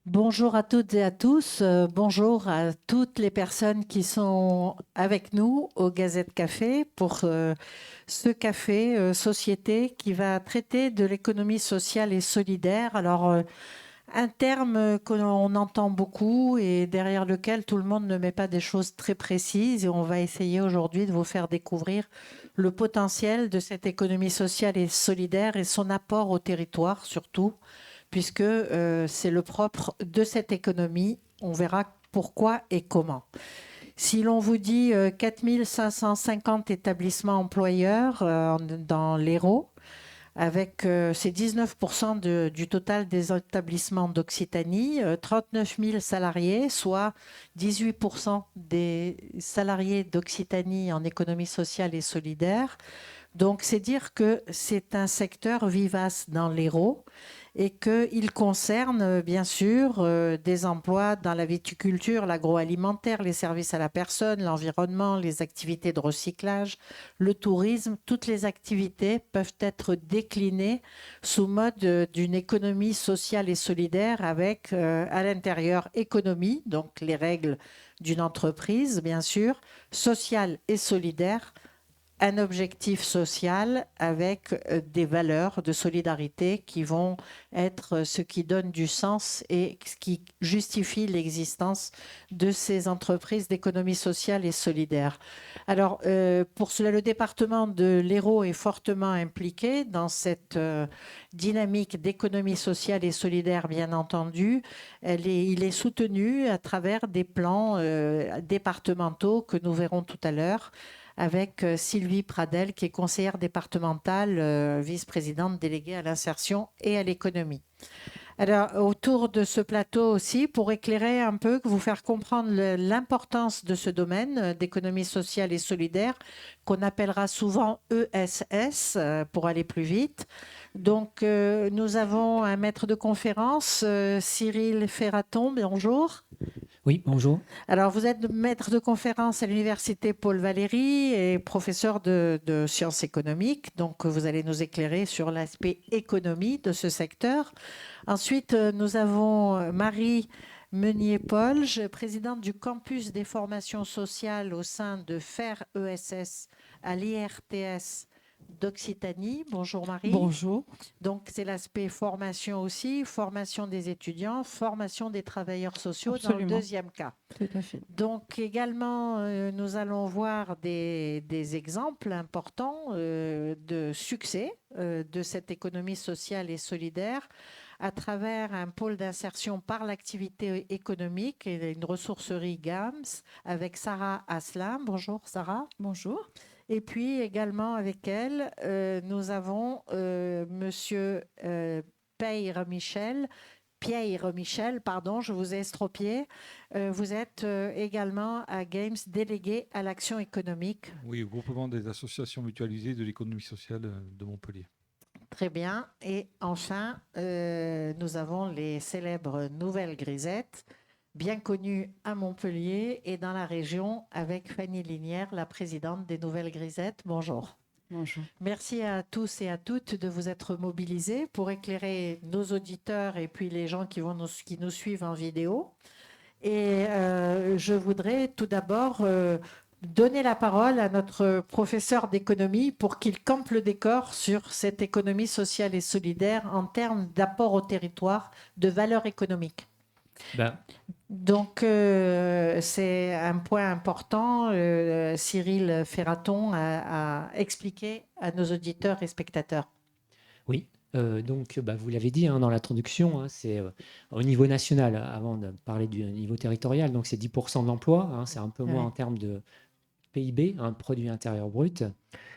Bonjour à toutes et à tous. Bonjour à toutes les personnes qui sont avec nous au Gazette Café pour ce café société qui va traiter de l'économie sociale et solidaire. Alors, un terme que l'on entend beaucoup et derrière lequel tout le monde ne met pas des choses très précises. Et on va essayer aujourd'hui de vous faire découvrir le potentiel de cette économie sociale et solidaire et son apport au territoire surtout puisque c'est le propre de cette économie. On verra pourquoi et comment. Si l'on vous dit 4 550 établissements employeurs dans l'Hérault, avec ces 19% du total des établissements d'Occitanie, 39 000 salariés, soit 18% des salariés d'Occitanie en économie sociale et solidaire. Donc, c'est dire que c'est un secteur vivace dans l'Hérault et qu'il concerne bien sûr des emplois dans la viticulture, l'agroalimentaire, les services à la personne, l'environnement, les activités de recyclage, le tourisme. Toutes les activités peuvent être déclinées sous mode d'une économie sociale et solidaire avec à l'intérieur économie, donc les règles d'une entreprise bien sûr, sociale et solidaire, un objectif social avec des valeurs de solidarité qui vont être ce qui donne du sens et ce qui justifie l'existence de ces entreprises d'économie sociale et solidaire. Alors, pour cela, le département de l'Hérault est fortement impliqué dans cette dynamique d'économie sociale et solidaire, bien entendu. Il est soutenu à travers des plans départementaux que nous verrons tout à l'heure avec Sylvie Pradel, qui est conseillère départementale, vice-présidente déléguée à l'insertion et à l'économie. Alors, autour de ce plateau aussi, pour éclairer un peu, vous faire comprendre l'importance de ce domaine d'économie sociale et solidaire, qu'on appellera souvent ESS pour aller plus vite. Donc, nous avons un maître de conférence, Cyril Ferraton, bonjour. Oui, bonjour. Alors, vous êtes maître de conférence à l'université Paul Valéry et professeur de sciences économiques. Donc, vous allez nous éclairer sur l'aspect économie de ce secteur. Ensuite, nous avons Marie Meunier-Polge, présidente du campus des formations sociales au sein de FER ESS à l'IRTS d'Occitanie. Bonjour Marie. Bonjour, Donc, c'est l'aspect formation aussi, formation des étudiants, formation des travailleurs sociaux dans le absolument, deuxième cas. tout à fait. Donc également, nous allons voir des exemples importants de succès de cette économie sociale et solidaire à travers un pôle d'insertion par l'activité économique et une ressourcerie GAMS avec Sarah Asselin. Bonjour Sarah. Bonjour. Et puis également avec elle, nous avons Monsieur Peyre-Michel, Pierre-Michel, pardon, je vous ai estropié. Vous êtes également à Games délégué à l'action économique. Oui, au groupement des associations mutualisées de l'économie sociale de Montpellier. Très bien. Et enfin, nous avons les célèbres Nouvelles Grisettes, bien connues à Montpellier et dans la région avec Fanny Linière, la présidente des Nouvelles Grisettes. Bonjour. Bonjour. Merci à tous et à toutes de vous être mobilisés pour éclairer nos auditeurs et puis les gens qui nous suivent en vidéo. Et je voudrais tout d'abord donner la parole à notre professeur d'économie pour qu'il campe le décor sur cette économie sociale et solidaire en termes d'apport au territoire, de valeur économique. Ben, Donc, c'est un point important. Cyril Ferraton a expliqué à nos auditeurs et spectateurs. oui, donc vous l'avez dit dans l'introduction, c'est au niveau national, avant de parler du niveau territorial, donc c'est 10% de l'emploi, c'est un peu moins Ouais. en termes de PIB, produit intérieur brut.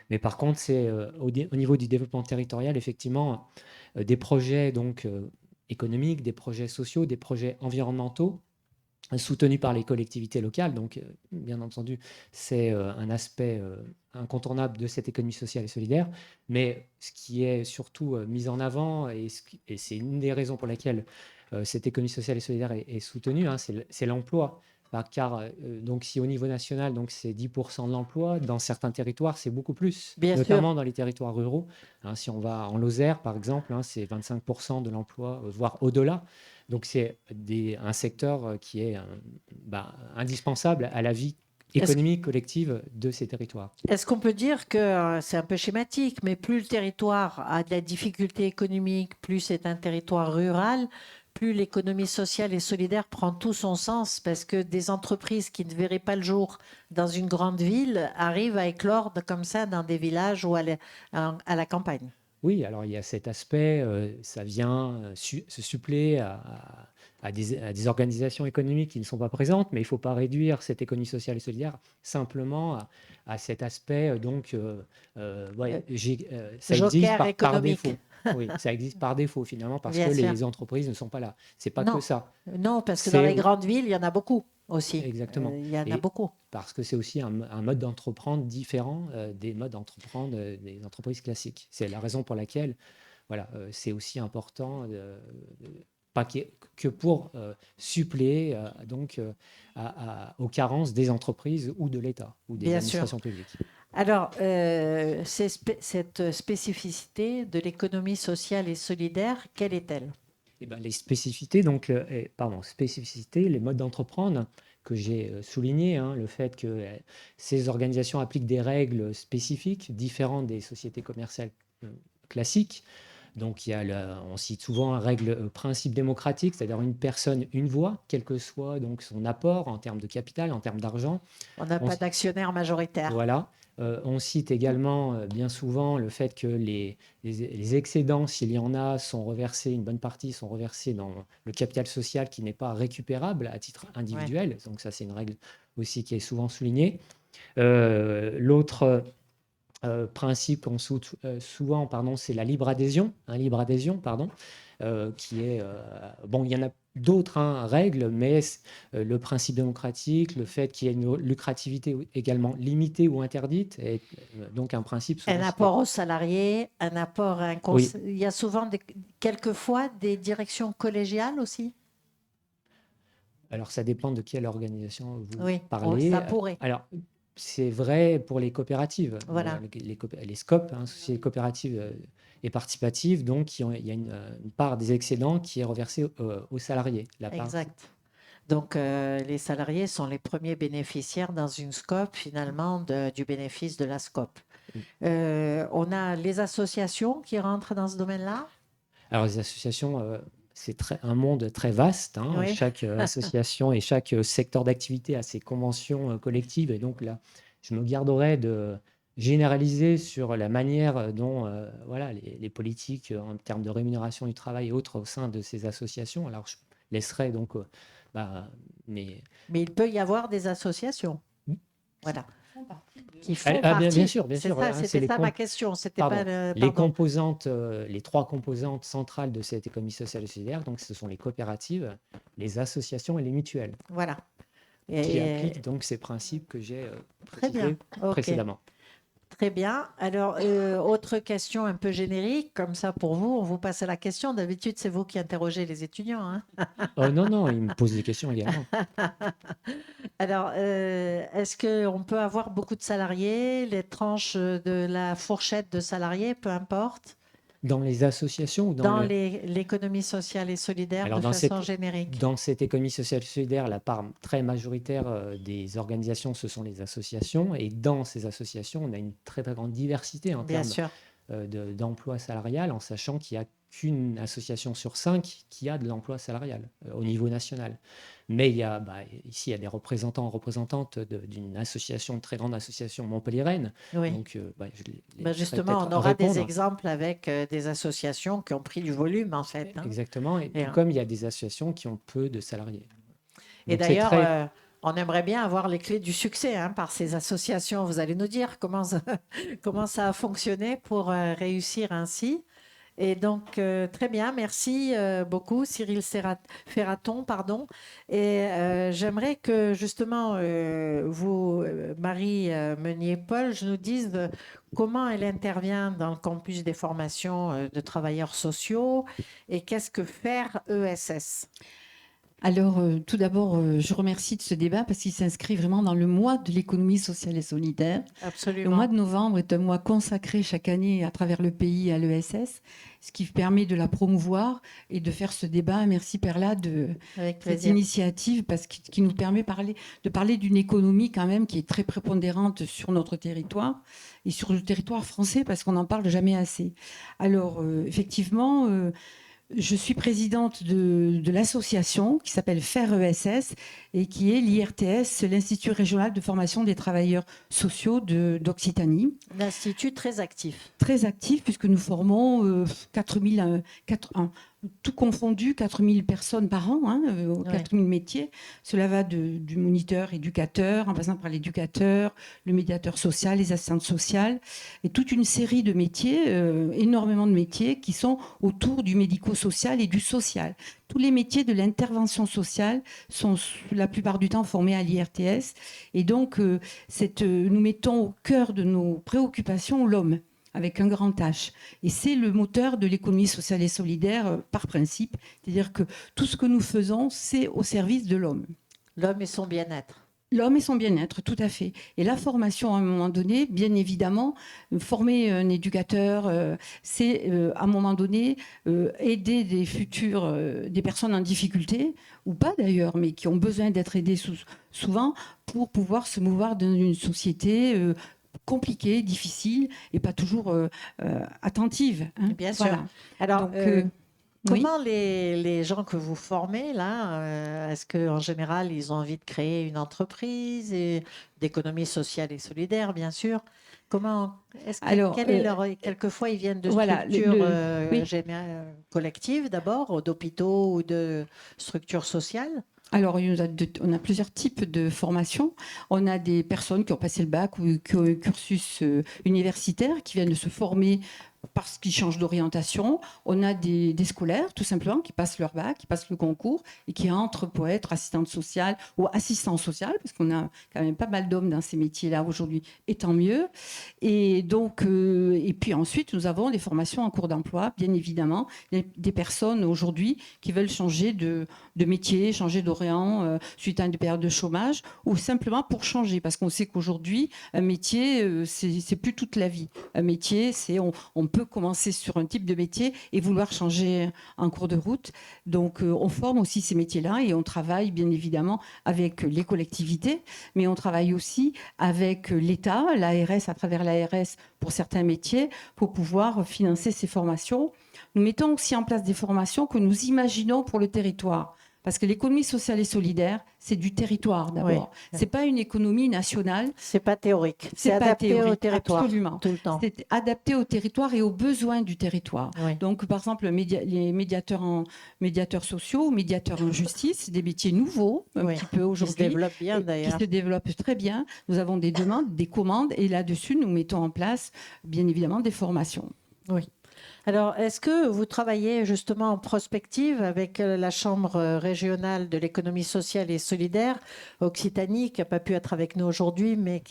Mais par contre, c'est au niveau du développement territorial, effectivement, des projets donc, économiques, des projets sociaux, des projets environnementaux soutenu par les collectivités locales. Donc, bien entendu, c'est un aspect incontournable de cette économie sociale et solidaire. Mais ce qui est surtout mis en avant, et c'est une des raisons pour lesquelles cette économie sociale et solidaire est soutenue, c'est l'emploi. car donc si au niveau national, donc c'est 10% de l'emploi, dans certains territoires, c'est beaucoup plus, Bien sûr. notamment dans les territoires ruraux. Hein, si on va en Lozère, par exemple, hein, c'est 25% de l'emploi, voire au-delà. Donc c'est un secteur qui est indispensable à la vie Est-ce économique collective de ces territoires. Est-ce qu'on peut dire que c'est un peu schématique, mais plus le territoire a de la difficulté économique, plus c'est un territoire rural, plus l'économie sociale et solidaire prend tout son sens parce que des entreprises qui ne verraient pas le jour dans une grande ville arrivent à éclore comme ça dans des villages ou à la campagne. Oui, alors il y a cet aspect, ça vient se suppléer à des organisations économiques qui ne sont pas présentes, mais il ne faut pas réduire cette économie sociale et solidaire simplement à cet aspect. Ouais, ça existe Joker par économique. défaut. Oui, ça existe par défaut finalement parce Bien que sûr. les entreprises ne sont pas là. C'est pas que Non, ça. non, parce que dans les grandes villes, il y en a beaucoup aussi. Exactement. Il y en a Et beaucoup. parce que c'est aussi un mode d'entreprendre différent des modes d'entreprendre des entreprises classiques. C'est la raison pour laquelle voilà, c'est aussi important, pas que pour suppléer aux carences des entreprises ou de l'État ou des Bien sûr. administrations publiques. Alors, cette spécificité de l'économie sociale et solidaire, quelle est-elle? Eh ben, les spécificités, spécificités, les modes d'entreprendre que j'ai souligné, hein, le fait que ces organisations appliquent des règles spécifiques différentes des sociétés commerciales classiques. Donc, on cite souvent un principe démocratique, c'est-à-dire une personne, une voix, quel que soit donc son apport en termes de capital, en termes d'argent. On n'a pas d'actionnaire majoritaire. Voilà. On cite également bien souvent le fait que les excédents, s'il y en a, sont reversés, une bonne partie sont reversés dans le capital social qui n'est pas récupérable à titre individuel. Ouais. Donc ça, c'est une règle aussi qui est souvent soulignée. L'autre principe qu'on souvent, c'est la libre adhésion, qui est bon, il y en a d'autres règles, mais le principe démocratique, le fait qu'il y ait une lucrativité également limitée ou interdite, est donc un principe. Un apport aux salariés, un apport à un oui. Il y a souvent quelquefois des directions collégiales aussi. Alors ça dépend de quelle organisation vous oui, parlez. Ça pourrait. Alors c'est vrai pour les coopératives, voilà. Les SCOP, sociétés coopératives et participatives, donc il y a une part des excédents qui est reversée aux salariés. Exact. Donc les salariés sont les premiers bénéficiaires dans une SCOP finalement du bénéfice de la SCOP. On a les associations qui rentrent dans ce domaine-là. Alors les associations, c'est un monde très vaste. Hein. Oui. Chaque association et chaque secteur d'activité a ses conventions collectives. Et donc là, je me garderai de généraliser sur la manière dont les politiques en termes de rémunération du travail et autres au sein de ces associations. Alors je laisserai donc... Mais il peut y avoir des associations. Voilà. Qui font partie. Bien sûr. C'était ça ma question. C'était pas les composantes, les trois composantes centrales de cette économie sociale et solidaire. Donc, ce sont les coopératives, les associations et les mutuelles. Voilà. Qui appliquent donc ces principes que j'ai précisés précédemment. Très bien. Alors, autre question un peu générique, comme ça pour vous, on vous passe à la question. D'habitude, c'est vous qui interrogez les étudiants. Hein. Non, ils me posent des questions également. Alors, est-ce qu'on peut avoir beaucoup de salariés, les tranches de la fourchette de salariés, peu importe? Dans les associations ou dans l'économie sociale et solidaire. Alors, de façon générique. Dans cette économie sociale et solidaire, la part très majoritaire des organisations, ce sont les associations. Et dans ces associations, on a une très, très grande diversité en termes d'emploi salarial, en sachant qu'il n'y a qu'une association sur 5 qui a de l'emploi salarial au niveau national. Mais ici, il y a des représentantes d'une association, une très grande association montpelliéraine. Oui. Donc, justement, on aura des exemples avec des associations qui ont pris du volume, en fait. Hein. Exactement. Et tout comme il y a des associations qui ont peu de salariés. Et d'ailleurs, on aimerait bien avoir les clés du succès par ces associations. Vous allez nous dire comment ça a fonctionné pour réussir ainsi. Et donc, très bien, merci beaucoup Cyril Ferraton. Et j'aimerais que justement, vous, Marie Meunier-Paul, je nous dise comment elle intervient dans le campus des formations de travailleurs sociaux et qu'est-ce que faire ESS ? Alors, tout d'abord, je remercie de ce débat parce qu'il s'inscrit vraiment dans le mois de l'économie sociale et solidaire. Le Absolument. mois de novembre est un mois consacré chaque année à travers le pays à l'ESS, ce qui permet de la promouvoir et de faire ce débat. Merci Perla de Avec cette plaisir. initiative parce qui nous permet de parler d'une économie quand même qui est très prépondérante sur notre territoire et sur le territoire français parce qu'on n'en parle jamais assez. Alors, effectivement, je suis présidente de l'association qui s'appelle FAIR ESS et qui est l'IRTS, l'Institut régional de formation des travailleurs sociaux d'Occitanie. Un institut très actif. Très actif puisque nous formons 4000, tout confondu, 4000 personnes par an, 4000 métiers. Cela va du moniteur éducateur, en passant par l'éducateur, le médiateur social, les assistantes sociales, et toute une série de métiers, énormément de métiers qui sont autour du médico-social et du social. Tous les métiers de l'intervention sociale sont la plupart du temps formés à l'IRTS. Et donc, nous mettons au cœur de nos préoccupations l'homme, avec un grand H. Et c'est le moteur de l'économie sociale et solidaire par principe. C'est-à-dire que tout ce que nous faisons, c'est au service de l'homme. L'homme et son bien-être. L'homme et son bien-être, tout à fait. Et la formation, à un moment donné, bien évidemment, former un éducateur, c'est à un moment donné aider des personnes en difficulté, ou pas d'ailleurs, mais qui ont besoin d'être aidées souvent pour pouvoir se mouvoir dans une société compliquée, difficile et pas toujours attentive. Bien sûr. Voilà. Alors, Donc, oui. comment les gens que vous formez, là, est-ce qu'en général, ils ont envie de créer une entreprise d'économie sociale et solidaire, bien sûr? Quelquefois, ils viennent de voilà, structures oui. collectives d'abord, d'hôpitaux ou de structures sociales? Alors, on a plusieurs types de formations. On a des personnes qui ont passé le bac ou qui ont un cursus universitaire, qui viennent de se former parce qu'ils changent d'orientation. On a des scolaires, tout simplement, qui passent leur bac, qui passent le concours et qui entrent pour être assistante sociale ou assistant social, parce qu'on a quand même pas mal d'hommes dans ces métiers-là aujourd'hui, et tant mieux. Et donc, et puis ensuite, nous avons des formations en cours d'emploi, bien évidemment, des personnes aujourd'hui qui veulent changer de métier, changer d'orient suite à une période de chômage, ou simplement pour changer, parce qu'on sait qu'aujourd'hui, un métier, c'est plus toute la vie. Un métier, c'est on peut commencer sur un type de métier et vouloir changer en cours de route. Donc, on forme aussi ces métiers-là et on travaille bien évidemment avec les collectivités, mais on travaille aussi avec l'État, l'ARS, à travers l'ARS pour certains métiers, pour pouvoir financer ces formations. Nous mettons aussi en place des formations que nous imaginons pour le territoire. Parce que l'économie sociale et solidaire, c'est du territoire d'abord. Oui. C'est pas une économie nationale. C'est pas théorique. C'est pas adapté théorique, au territoire. absolument. Tout le temps. C'est adapté au territoire et aux besoins du territoire. Oui. Donc, par exemple, les médiateurs sociaux, médiateurs en justice, c'est des métiers nouveaux, un petit peu aujourd'hui. Qui se développent bien d'ailleurs. Qui se développent très bien. Nous avons des demandes, des commandes, et là-dessus, nous mettons en place, bien évidemment, des formations. Oui. Alors, est-ce que vous travaillez justement en prospective avec la Chambre régionale de l'économie sociale et solidaire, Occitanie, qui n'a pas pu être avec nous aujourd'hui, mais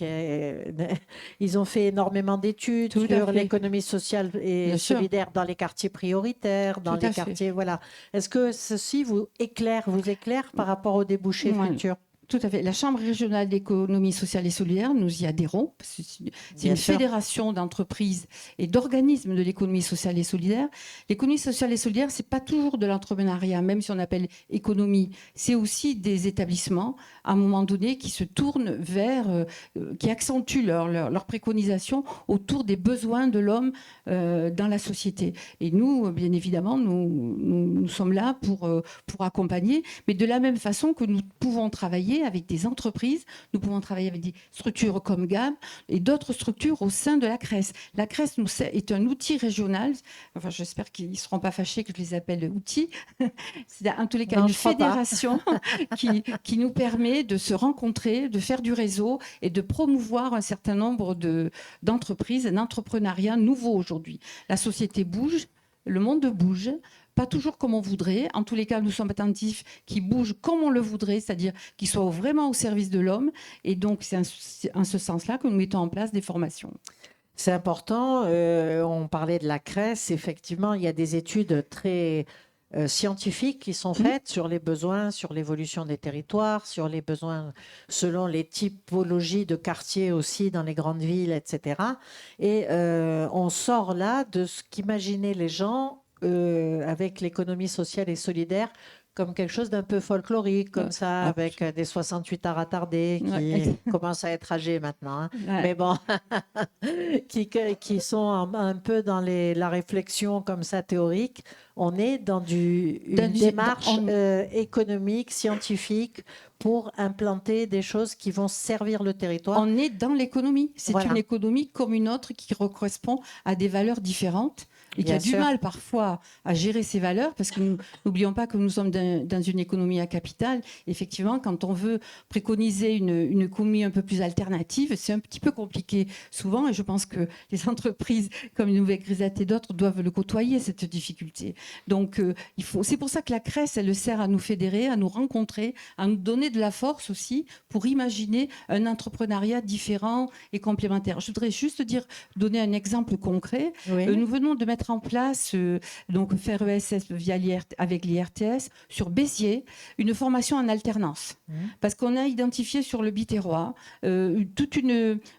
ils ont fait énormément d'études sur l'économie sociale et solidaire dans les quartiers prioritaires, dans les quartiers, voilà. Est-ce que ceci vous éclaire par rapport aux débouchés futurs? Tout à fait. La Chambre régionale d'économie sociale et solidaire, nous y adhérons. C'est une fédération d'entreprises et d'organismes de l'économie sociale et solidaire. L'économie sociale et solidaire, c'est pas toujours de l'entrepreneuriat, même si on appelle économie. C'est aussi des établissements, à un moment donné, qui se tournent vers, qui accentuent leur préconisation autour des besoins de l'homme dans la société. Et nous, bien évidemment, nous sommes là pour accompagner, mais de la même façon que nous pouvons travailler avec des entreprises, nous pouvons travailler avec des structures comme GAM et d'autres structures au sein de la CRES. La CRES est un outil régional, enfin j'espère qu'ils ne seront pas fâchés que je les appelle outils, c'est en tous les cas une fédération qui nous permet de se rencontrer, de faire du réseau et de promouvoir un certain nombre d'entreprises, un entrepreneuriat nouveau aujourd'hui. La société bouge, le monde bouge, pas toujours comme on voudrait. En tous les cas, nous sommes attentifs qui bougent comme on le voudrait, c'est-à-dire qu'ils soient vraiment au service de l'homme. Et donc, c'est en ce sens-là que nous mettons en place des formations. C'est important. On parlait de la CRES. Effectivement, il y a des études très scientifiques qui sont faites sur les besoins, sur l'évolution des territoires, sur les besoins selon les typologies de quartiers aussi dans les grandes villes, etc. Et on sort là de ce qu'imaginaient les gens avec l'économie sociale et solidaire comme quelque chose d'un peu folklorique, comme ça, avec des 68 à retardés qui commencent à être âgés maintenant. Hein. Ouais. Mais bon, qui sont un peu dans la réflexion comme ça théorique. On est dans une démarche économique, scientifique, pour implanter des choses qui vont servir le territoire. On est dans l'économie. C'est une économie comme une autre qui correspond à des valeurs différentes. Et qui a du mal parfois à gérer ces valeurs, parce que n'oublions pas que nous sommes dans une économie à capital. Effectivement, quand on veut préconiser une économie un peu plus alternative, c'est un petit peu compliqué souvent, et je pense que les entreprises comme Nouvelle Grisette et d'autres doivent le côtoyer, cette difficulté. Donc, c'est pour ça que la CRES, elle sert à nous fédérer, à nous rencontrer, à nous donner de la force aussi pour imaginer un entrepreneuriat différent et complémentaire. Je voudrais juste donner un exemple concret. Oui. Nous venons de mettre en place, donc faire ESS avec l'IRTS, sur Béziers, une formation en alternance. Parce qu'on a identifié sur le Biterrois toute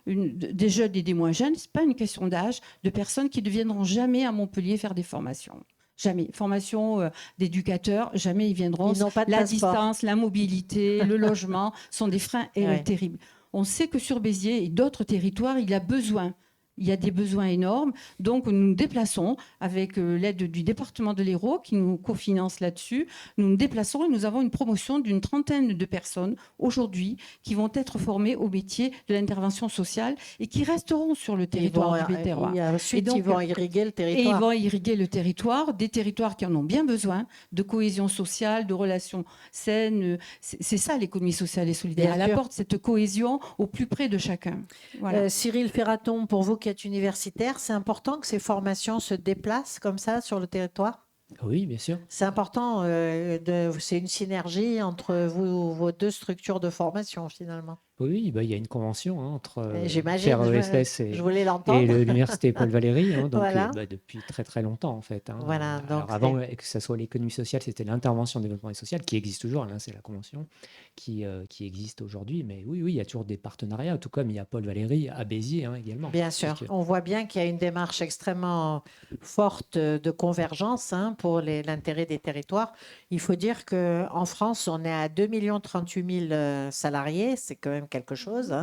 des jeunes et des moins jeunes, ce n'est pas une question d'âge, de personnes qui ne viendront jamais à Montpellier faire des formations. Jamais. Formation d'éducateurs, jamais ils viendront. Ils n'ont pas de la passeport. Distance, la mobilité, le logement sont des freins terribles. On sait que sur Béziers et d'autres territoires, il y a besoin. Il y a des besoins énormes. Donc, nous nous déplaçons avec l'aide du département de l'Hérault qui nous cofinance là-dessus. Nous nous déplaçons et nous avons une promotion d'une 30aine de personnes aujourd'hui qui vont être formées au métier de l'intervention sociale et qui resteront sur le territoire du Biterrois. Ensuite, ils vont irriguer le territoire. Et ils vont irriguer le territoire, des territoires qui en ont bien besoin, de cohésion sociale, de relations saines. C'est ça l'économie sociale et solidaire. Elle apporte cette cohésion au plus près de chacun. Voilà. Cyril Ferraton, pour vous qui êtes universitaire, c'est important que ces formations se déplacent comme ça sur le territoire? Oui, bien sûr. C'est important, c'est une synergie entre vos deux structures de formation finalement. Oui, il y a une convention entre FERESS et l'université l'université Paul Valéry, donc, voilà. Depuis très très longtemps en fait. Hein. Voilà, donc alors avant que ce soit l'économie sociale, c'était l'intervention développement social qui existe toujours, là c'est la convention qui existe aujourd'hui, mais oui, il y a toujours des partenariats, tout comme il y a Paul Valéry à Béziers également. Bien sûr, on voit bien qu'il y a une démarche extrêmement forte de convergence pour l'intérêt des territoires. Il faut dire qu'en France, on est à 2 038 000 salariés, c'est quand même quelque chose.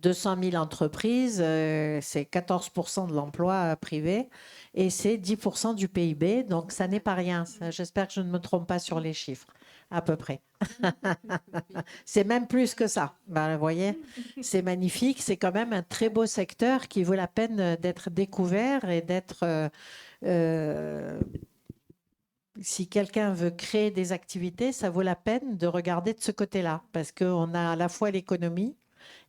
200 000 entreprises, c'est 14% de l'emploi privé et c'est 10% du PIB, donc ça n'est pas rien. J'espère que je ne me trompe pas sur les chiffres, à peu près. C'est même plus que ça. Vous voyez, c'est magnifique, c'est quand même un très beau secteur qui vaut la peine d'être découvert et d'être... si quelqu'un veut créer des activités, ça vaut la peine de regarder de ce côté-là, parce qu'on a à la fois l'économie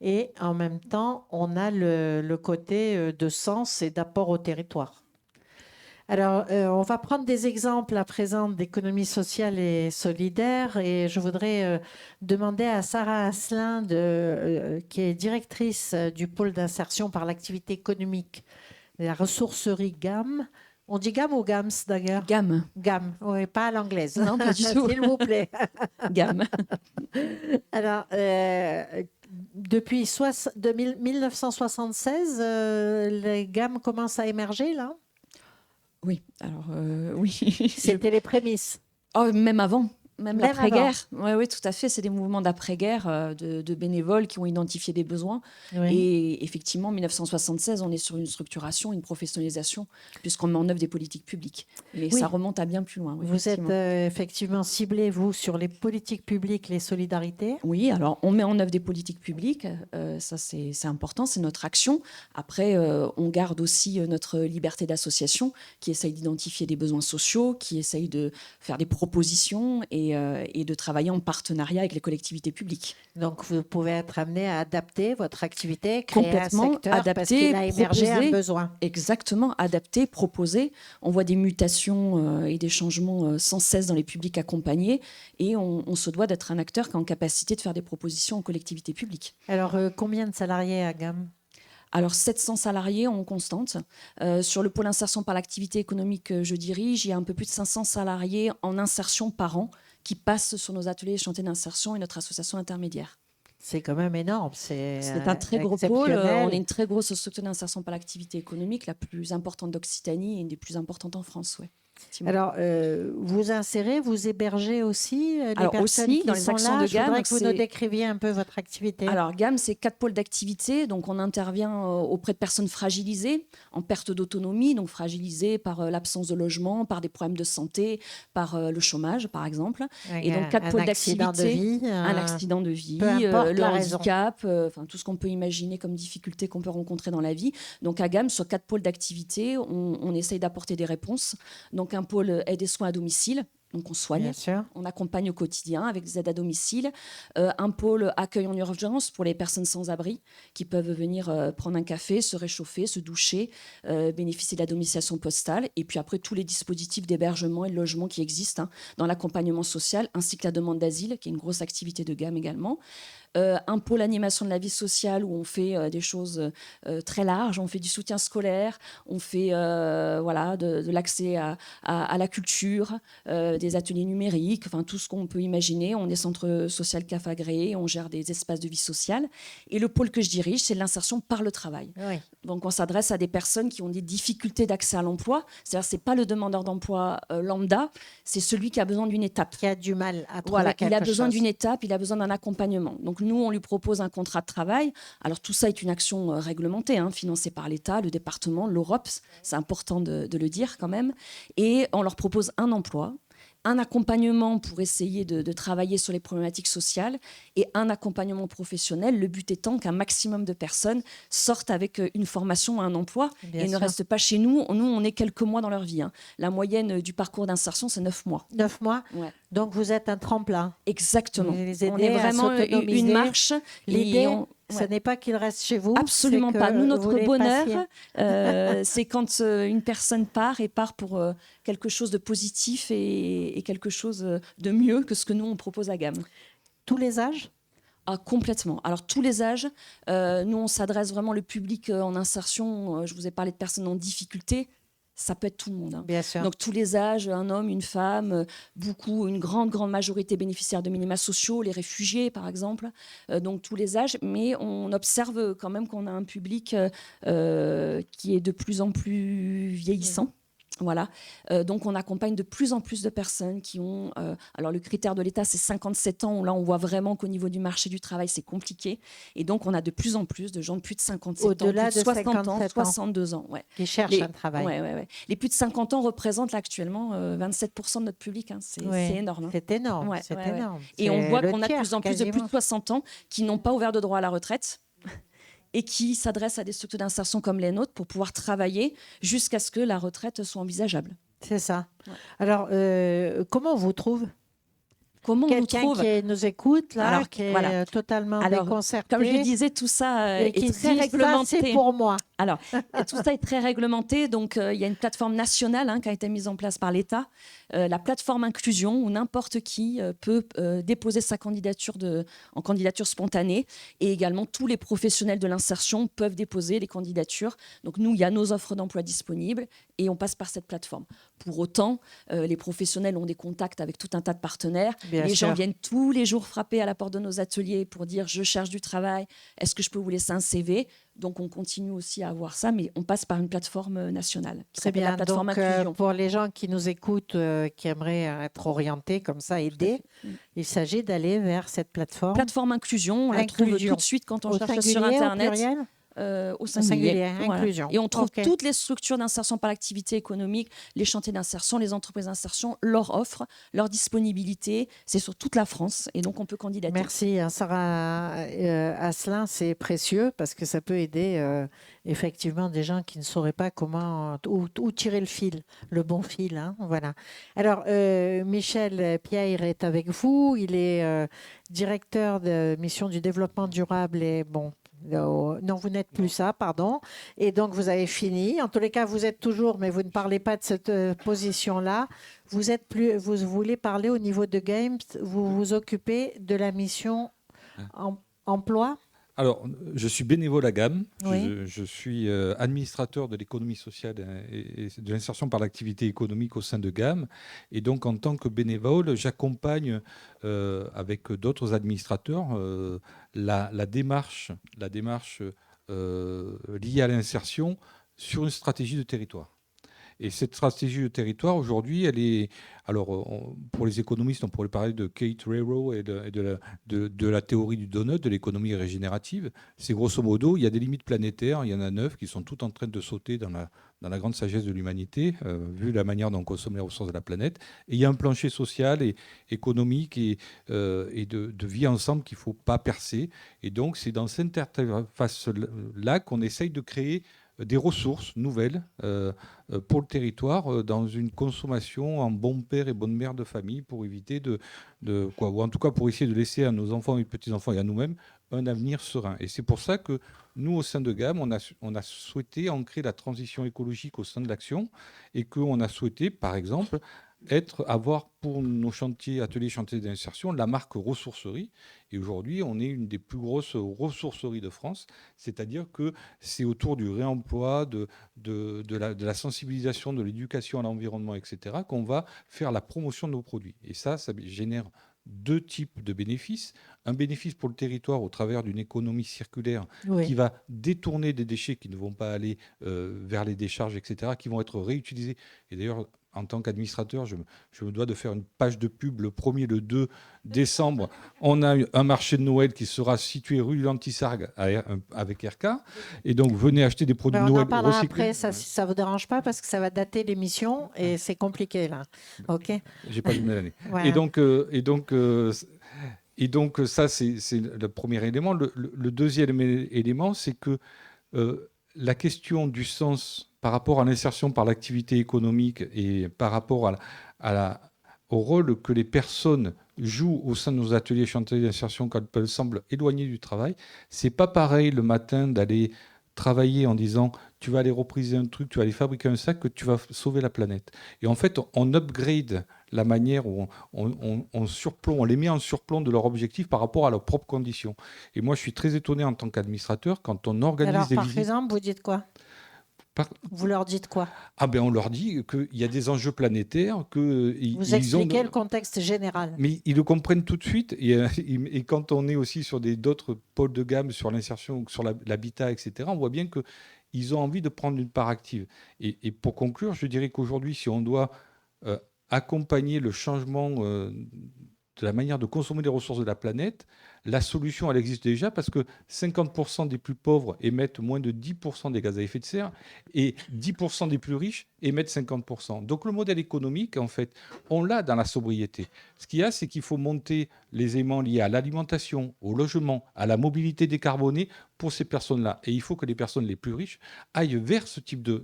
et en même temps, on a le côté de sens et d'apport au territoire. Alors, on va prendre des exemples à présent d'économie sociale et solidaire, et je voudrais demander à Sarah Asselin, qui est directrice du pôle d'insertion par l'activité économique de la ressourcerie GAM. On dit GAM ou GAMS d'ailleurs? GAM. GAM, oui, pas à l'anglaise. Non, pas du tout. S'il vous plaît. GAM. Alors, depuis 1976, les GAM commencent à émerger, là? Oui, alors oui. C'était les prémices. Oh, même avant. Même l'après-guerre. Oui, tout à fait. C'est des mouvements d'après-guerre de bénévoles qui ont identifié des besoins. Oui. Et effectivement, en 1976, on est sur une structuration, une professionnalisation, puisqu'on met en œuvre des politiques publiques. Mais ça remonte à bien plus loin. Oui, vous êtes effectivement ciblé, vous, sur les politiques publiques, les solidarités? Oui, alors on met en œuvre des politiques publiques. Ça, c'est important, c'est notre action. Après, on garde aussi notre liberté d'association, qui essaye d'identifier des besoins sociaux, qui essaye de faire des propositions et de travailler en partenariat avec les collectivités publiques. Donc, vous pouvez être amené à adapter votre activité, créer complètement un secteur adapter, parce qu'il a émergé proposer, un besoin. Exactement, adapter, proposer. On voit des mutations et des changements sans cesse dans les publics accompagnés et on se doit d'être un acteur qui a en capacité de faire des propositions aux collectivités publiques. Alors, combien de salariés à GAM? Alors 700 salariés en constante. Sur le pôle insertion par l'activité économique que je dirige, il y a un peu plus de 500 salariés en insertion par an qui passent sur nos ateliers et chantiers d'insertion et notre association intermédiaire. C'est quand même énorme. C'est un très gros pôle. On est une très grosse structure d'insertion par l'activité économique, la plus importante d'Occitanie et une des plus importantes en France. Ouais. Alors, vous insérez, vous hébergez aussi les Alors personnes aussi, qui dans les sont actions là. de Je voudrais gamme, que vous nous décriviez un peu votre activité. Alors, GAM, c'est 4 pôles d'activité. Donc, on intervient auprès de personnes fragilisées, en perte d'autonomie, donc fragilisées par l'absence de logement, par des problèmes de santé, par le chômage, par exemple. Et donc, 4 pôles d'activité. Un accident de vie, le handicap, tout ce qu'on peut imaginer comme difficulté qu'on peut rencontrer dans la vie. Donc, à GAM, sur 4 pôles d'activité, on essaye d'apporter des réponses. Donc, un pôle aide et soins à domicile. Donc on soigne, on accompagne au quotidien avec des aides à domicile. Un pôle accueil en urgence pour les personnes sans abri qui peuvent venir prendre un café, se réchauffer, se doucher, bénéficier de la domiciliation postale. Et puis après, tous les dispositifs d'hébergement et de logement qui existent dans l'accompagnement social, ainsi que la demande d'asile, qui est une grosse activité de GAM également. Un pôle animation de la vie sociale où on fait des choses très larges. On fait du soutien scolaire, on fait de l'accès à la culture, des ateliers numériques, tout ce qu'on peut imaginer. On est centre social CAF agréé, on gère des espaces de vie sociale. Et le pôle que je dirige, c'est l'insertion par le travail. Oui. Donc on s'adresse à des personnes qui ont des difficultés d'accès à l'emploi. C'est-à-dire c'est pas le demandeur d'emploi lambda, c'est celui qui a besoin d'une étape. Qui a du mal à trouver quelque chose. Il a besoin d'une étape, il a besoin d'un accompagnement. Donc nous, on lui propose un contrat de travail. Alors tout ça est une action réglementée, financée par l'État, le département, l'Europe. C'est important de le dire quand même. Et on leur propose un emploi, un accompagnement pour essayer de travailler sur les problématiques sociales et un accompagnement professionnel, le but étant qu'un maximum de personnes sortent avec une formation à un emploi et ne restent pas chez nous. Nous, on est quelques mois dans leur vie. La moyenne du parcours d'insertion, c'est 9 mois. 9 mois. Donc, vous êtes un tremplin. Exactement. On est vraiment une marche. L'idée, ce n'est pas qu'ils restent chez vous. Absolument pas. Nous, notre bonheur, c'est quand une personne part pour quelque chose de positif et quelque chose de mieux que ce que nous, on propose à GAM. Tous les âges ? Complètement. Alors, tous les âges. Nous, on s'adresse vraiment au public en insertion. Je vous ai parlé de personnes en difficulté. Ça peut être tout le monde. Bien sûr. Donc tous les âges, un homme, une femme, une grande majorité bénéficiaires de minima sociaux, les réfugiés par exemple, donc tous les âges. Mais on observe quand même qu'on a un public qui est de plus en plus vieillissant. Voilà. Donc, on accompagne de plus en plus de personnes qui ont... alors, le critère de l'État, c'est 57 ans. Là, on voit vraiment qu'au niveau du marché du travail, c'est compliqué. Et donc, on a de plus en plus de gens de plus de 57 Au-delà ans, plus de 60 ans, 57 62 ans. Ouais. Qui cherchent un travail. Ouais. Les plus de 50 ans représentent là, actuellement 27% de notre public. C'est énorme. C'est énorme. Énorme. Et on voit qu'on a de plus en plus de 60 ans qui n'ont pas ouvert de droit à la retraite et qui s'adressent à des structures d'insertion comme les nôtres pour pouvoir travailler jusqu'à ce que la retraite soit envisageable. C'est ça. Ouais. Alors, comment on vous trouve ? Quelqu'un qui nous écoute, là, qui est totalement déconcerté. Comme je disais, tout ça est très réglementé. Ça, c'est pour moi. Alors, tout ça est très réglementé. Donc, il y a une plateforme nationale qui a été mise en place par l'État, la plateforme inclusion, où n'importe qui peut déposer sa candidature en candidature spontanée. Et également, tous les professionnels de l'insertion peuvent déposer les candidatures. Donc, nous, il y a nos offres d'emploi disponibles et on passe par cette plateforme. Pour autant, les professionnels ont des contacts avec tout un tas de partenaires. Les gens viennent tous les jours frapper à la porte de nos ateliers pour dire « je cherche du travail, est-ce que je peux vous laisser un CV ?» Donc, on continue aussi à avoir ça, mais on passe par une plateforme nationale. Très bien. La plateforme inclusion. Pour les gens qui nous écoutent, qui aimeraient être orientés comme ça, aider, il s'agit d'aller vers cette plateforme. Plateforme inclusion, on la trouve tout de suite quand on cherche sur Internet. Au singulier. Inclusion. Et on trouve toutes les structures d'insertion par l'activité économique, les chantiers d'insertion, les entreprises d'insertion, leur offre, leur disponibilité. C'est sur toute la France et donc on peut candidater. Merci Sarah Asselin, c'est précieux parce que ça peut aider effectivement des gens qui ne sauraient pas comment où tirer le fil, le bon fil. Voilà. Alors Michel Pierre est avec vous, il est directeur de mission du développement durable et non, vous n'êtes plus ça, pardon. Et donc, vous avez fini. En tous les cas, vous êtes toujours, mais vous ne parlez pas de cette position-là. Vous voulez parler au niveau de Games, vous vous occupez de la mission emploi ? Alors, je suis bénévole à GAM. Oui. Je suis administrateur de l'économie sociale et de l'insertion par l'activité économique au sein de GAM. Et donc, en tant que bénévole, j'accompagne avec d'autres administrateurs la démarche liée à l'insertion sur une stratégie de territoire. Et cette stratégie de territoire, aujourd'hui, elle est... Alors, pour les économistes, on pourrait parler de Kate Raworth et de la théorie du donut, de l'économie régénérative. C'est grosso modo, il y a des limites planétaires, il y en a 9 qui sont toutes en train de sauter dans la grande sagesse de l'humanité, vu la manière dont on consomme les ressources de la planète. Et il y a un plancher social et économique et de vie ensemble qu'il ne faut pas percer. Et donc, c'est dans cette interface-là qu'on essaye de créer des ressources nouvelles pour le territoire dans une consommation en bon père et bonne mère de famille pour éviter ou en tout cas pour essayer de laisser à nos enfants et petits-enfants et à nous-mêmes un avenir serein. Et c'est pour ça que nous, au sein de GAM, on a souhaité ancrer la transition écologique au sein de l'action et qu'on a souhaité, par exemple, avoir pour nos ateliers d'insertion, la marque ressourcerie. Et aujourd'hui, on est une des plus grosses ressourceries de France, c'est-à-dire que c'est autour du réemploi, de la sensibilisation, de l'éducation à l'environnement, etc., qu'on va faire la promotion de nos produits. Et ça génère 2 types de bénéfices. Un bénéfice pour le territoire au travers d'une économie circulaire qui va détourner des déchets qui ne vont pas aller vers les décharges, etc., qui vont être réutilisés. Et d'ailleurs, en tant qu'administrateur, je me dois de faire une page de pub. Le 1er, le 2 décembre, on a un marché de Noël qui sera situé rue Lantisargues avec RK. Et donc, venez acheter des produits de Noël recyclés. On en parlera après, ça, si ça ne vous dérange pas, parce que ça va dater l'émission et c'est compliqué, là. OK. J'ai pas lu l'année. Ouais. Et donc, ça, c'est le premier élément. Le deuxième élément, c'est que la question du sens par rapport à l'insertion par l'activité économique et par rapport au rôle que les personnes jouent au sein de nos ateliers chantiers d'insertion quand elles semblent éloignées du travail, c'est pas pareil le matin d'aller travailler en disant tu vas aller repriser un truc, tu vas aller fabriquer un sac, que tu vas sauver la planète. Et en fait, on upgrade la manière où on les met en surplomb de leur objectif par rapport à leurs propres conditions. Et moi, je suis très étonné en tant qu'administrateur quand on organise des visites. Par exemple, vous dites quoi ? Vous leur dites quoi ? On leur dit qu'il y a des enjeux planétaires. Vous expliquez le contexte général. Mais ils le comprennent tout de suite. Et quand on est aussi sur d'autres pôles de gamme, sur l'insertion, sur l'habitat, etc., on voit bien qu'ils ont envie de prendre une part active. Et pour conclure, je dirais qu'aujourd'hui, si on doit accompagner le changement de la manière de consommer les ressources de la planète, la solution, elle existe déjà parce que 50% des plus pauvres émettent moins de 10% des gaz à effet de serre et 10% des plus riches émettent 50%. Donc le modèle économique, en fait, on l'a dans la sobriété. Ce qu'il y a, c'est qu'il faut monter les éléments liés à l'alimentation, au logement, à la mobilité décarbonée pour ces personnes-là. Et il faut que les personnes les plus riches aillent vers ce type de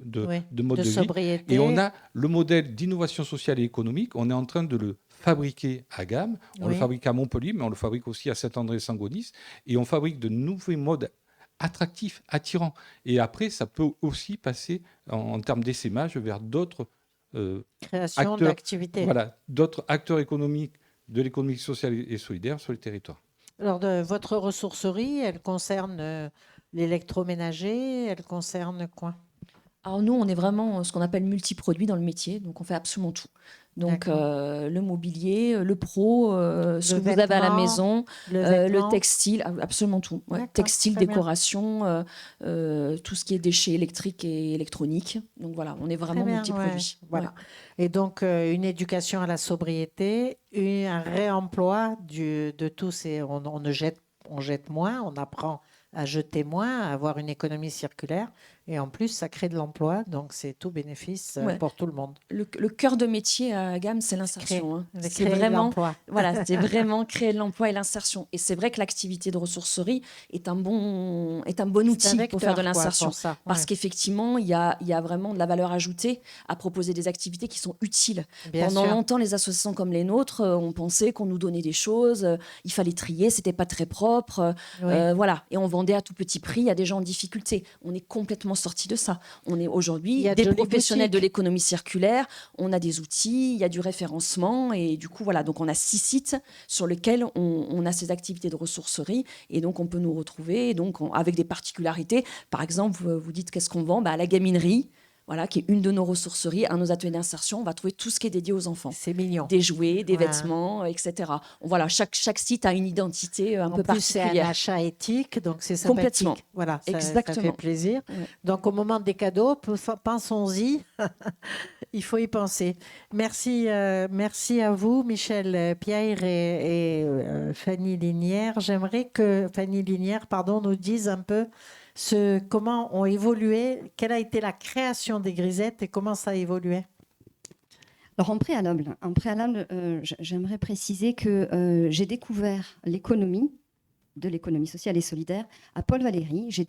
mode de vie. Sobriété. Et on a le modèle d'innovation sociale et économique, on est en train de le fabriquer à GAM, on le fabrique à Montpellier, mais on le fabrique aussi à Saint-André-Saint-Gonis, et on fabrique de nouveaux modes attractifs, attirants. Et après, ça peut aussi passer en termes d'essaimage vers d'autres création d'activités. Voilà, d'autres acteurs économiques de l'économie sociale et solidaire sur le territoire. Alors, votre ressourcerie, elle concerne l'électroménager, elle concerne quoi ? Alors nous, on est vraiment ce qu'on appelle multiproduit dans le métier, donc on fait absolument tout. Donc le mobilier, le pro, ce que vous avez à la maison, le textile, absolument tout. Ouais. Textile, décoration, tout ce qui est déchets électriques et électroniques. Donc voilà, on est vraiment multiproduit. Ouais. Voilà. Et donc une éducation à la sobriété, un réemploi de tous ces... On jette moins, on apprend à jeter moins, à avoir une économie circulaire. Et en plus, ça crée de l'emploi, donc c'est tout bénéfice pour tout le monde. Le cœur de métier à GAM, c'est l'insertion. C'est vraiment, voilà, c'est vraiment créer de l'emploi et l'insertion. Et c'est vrai que l'activité de ressourcerie est un bon outil pour faire de l'insertion. Parce qu'effectivement, il y a vraiment de la valeur ajoutée à proposer des activités qui sont utiles. Pendant longtemps, les associations comme les nôtres, on pensait qu'on nous donnait des choses, il fallait trier, c'était pas très propre. Voilà. Et on vendait à tout petit prix à des gens en difficulté. On est complètement sortis de ça. On est aujourd'hui Il y a des de jolies professionnels de boutiques. l'économie circulaire, on a des outils, il y a du référencement et du coup, voilà, donc on a 6 sites sur lesquels on a ces activités de ressourcerie et donc on peut nous retrouver donc avec des particularités. Par exemple, vous dites qu'est-ce qu'on vend ? À la gaminerie, voilà, qui est une de nos ressourceries, à nos ateliers d'insertion, on va trouver tout ce qui est dédié aux enfants. C'est mignon. Des jouets, des Voilà. vêtements, etc. Voilà, chaque site a une identité un peu En plus, c'est un particulière. achat éthique, donc c'est sympathique. Complètement. Voilà, ça fait Exactement. plaisir. Ouais. Donc, au moment des cadeaux, pensons-y. Il faut y penser. Merci, merci à vous, Michel Pierre et Fanny Linière. J'aimerais que Fanny Linière, nous dise un peu comment ont évolué, quelle a été la création des grisettes et comment ça a évolué. Alors en préalable, j'aimerais préciser que j'ai découvert de l'économie sociale et solidaire à Paul Valéry. J'ai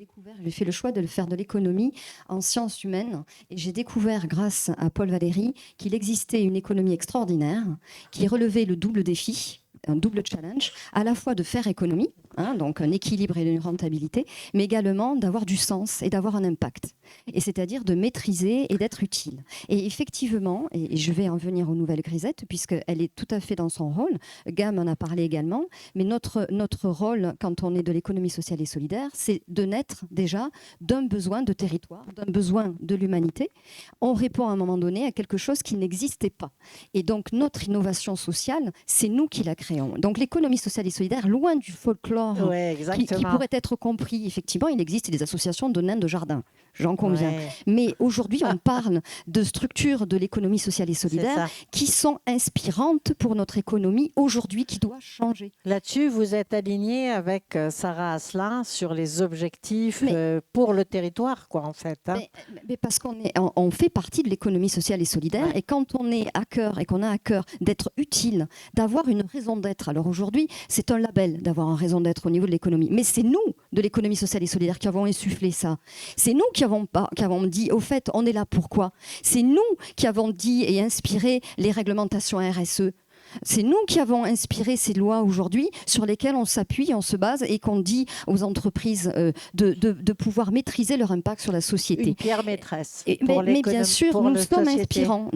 fait le choix de faire de l'économie en sciences humaines et j'ai découvert grâce à Paul Valéry qu'il existait une économie extraordinaire qui relevait le double défi, un double challenge, à la fois de faire économie, donc un équilibre et une rentabilité, mais également d'avoir du sens et d'avoir un impact. Et c'est-à-dire de maîtriser et d'être utile. Et effectivement, et je vais en venir aux nouvelles grisettes, puisqu'elle est tout à fait dans son rôle, Gam en a parlé également, mais notre rôle, quand on est de l'économie sociale et solidaire, c'est de naître déjà d'un besoin de territoire, d'un besoin de l'humanité. On répond à un moment donné à quelque chose qui n'existait pas. Et donc notre innovation sociale, c'est nous qui la créons. Donc l'économie sociale et solidaire, loin du folklore qui pourrait être compris, effectivement, il existe des associations de nains de jardin, j'en conviens. Ouais. Mais aujourd'hui, on parle de structures de l'économie sociale et solidaire qui sont inspirantes pour notre économie aujourd'hui, qui doit changer. Là-dessus, vous êtes aligné avec Sarah Asselin sur les objectifs pour le territoire, en fait. Mais parce on fait partie de l'économie sociale et solidaire, et quand on est à cœur et qu'on a à cœur d'être utile, d'avoir une raison d'être. Alors aujourd'hui, c'est un label d'avoir une raison d'être au niveau de l'économie. Mais c'est nous, de l'économie sociale et solidaire, qui avons insufflé ça. C'est nous qui avons dit, au fait, on est là pourquoi ? C'est nous qui avons dit et inspiré les réglementations RSE. C'est nous qui avons inspiré ces lois aujourd'hui sur lesquelles on s'appuie, on se base et qu'on dit aux entreprises de pouvoir maîtriser leur impact sur la société. Une pierre maîtresse. Mais bien sûr, nous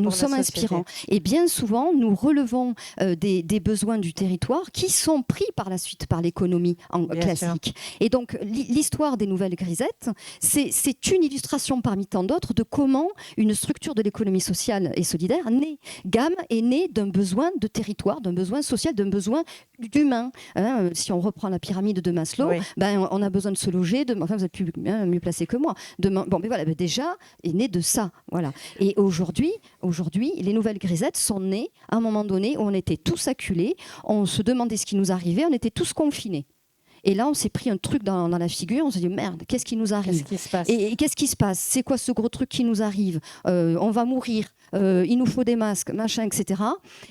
sommes inspirants. Et bien souvent, nous relevons des besoins du territoire qui sont pris par la suite par l'économie classique. Sûr. Et donc, l'histoire des nouvelles grisettes, c'est une illustration parmi tant d'autres de comment une structure de l'économie sociale et solidaire Gam est née d'un besoin de territoire, d'un besoin social, d'un besoin d'humain. Si on reprend la pyramide de Maslow, on a besoin de se loger. Enfin, vous êtes mieux placé que moi. Déjà, est né de ça. Voilà. Et aujourd'hui, les nouvelles grisettes sont nées à un moment donné où on était tous acculés, on se demandait ce qui nous arrivait, on était tous confinés. Et là, on s'est pris un truc dans la figure, on s'est dit merde, qu'est-ce qui nous arrive ? Qu'est-ce qui se passe ? Et qu'est-ce qui se passe ? C'est quoi ce gros truc qui nous arrive ? On va mourir, il nous faut des masques, machin, etc.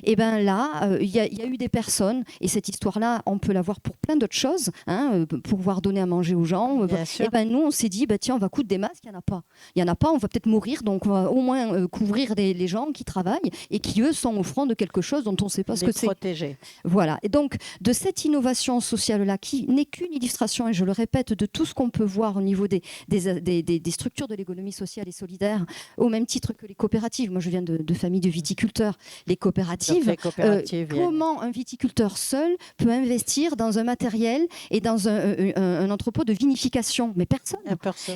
Et bien là, il y a eu des personnes, et cette histoire-là, on peut la voir pour plein d'autres choses, pouvoir donner à manger aux gens. Et ben nous, on s'est dit, tiens, on va coudre des masques, il n'y en a pas. Il n'y en a pas, on va peut-être mourir, donc on va au moins couvrir les gens qui travaillent et qui, eux, sont au front de quelque chose dont on ne sait pas ce que c'est. Protéger. Voilà. Et donc, de cette innovation sociale-là, qui n'est qu'une illustration, et je le répète, de tout ce qu'on peut voir au niveau des structures de l'économie sociale et solidaire, au même titre que les coopératives. Moi, je viens de famille de viticulteurs. Les coopératives, comment un viticulteur seul peut investir dans un matériel et dans un entrepôt de vinification ? Mais personne.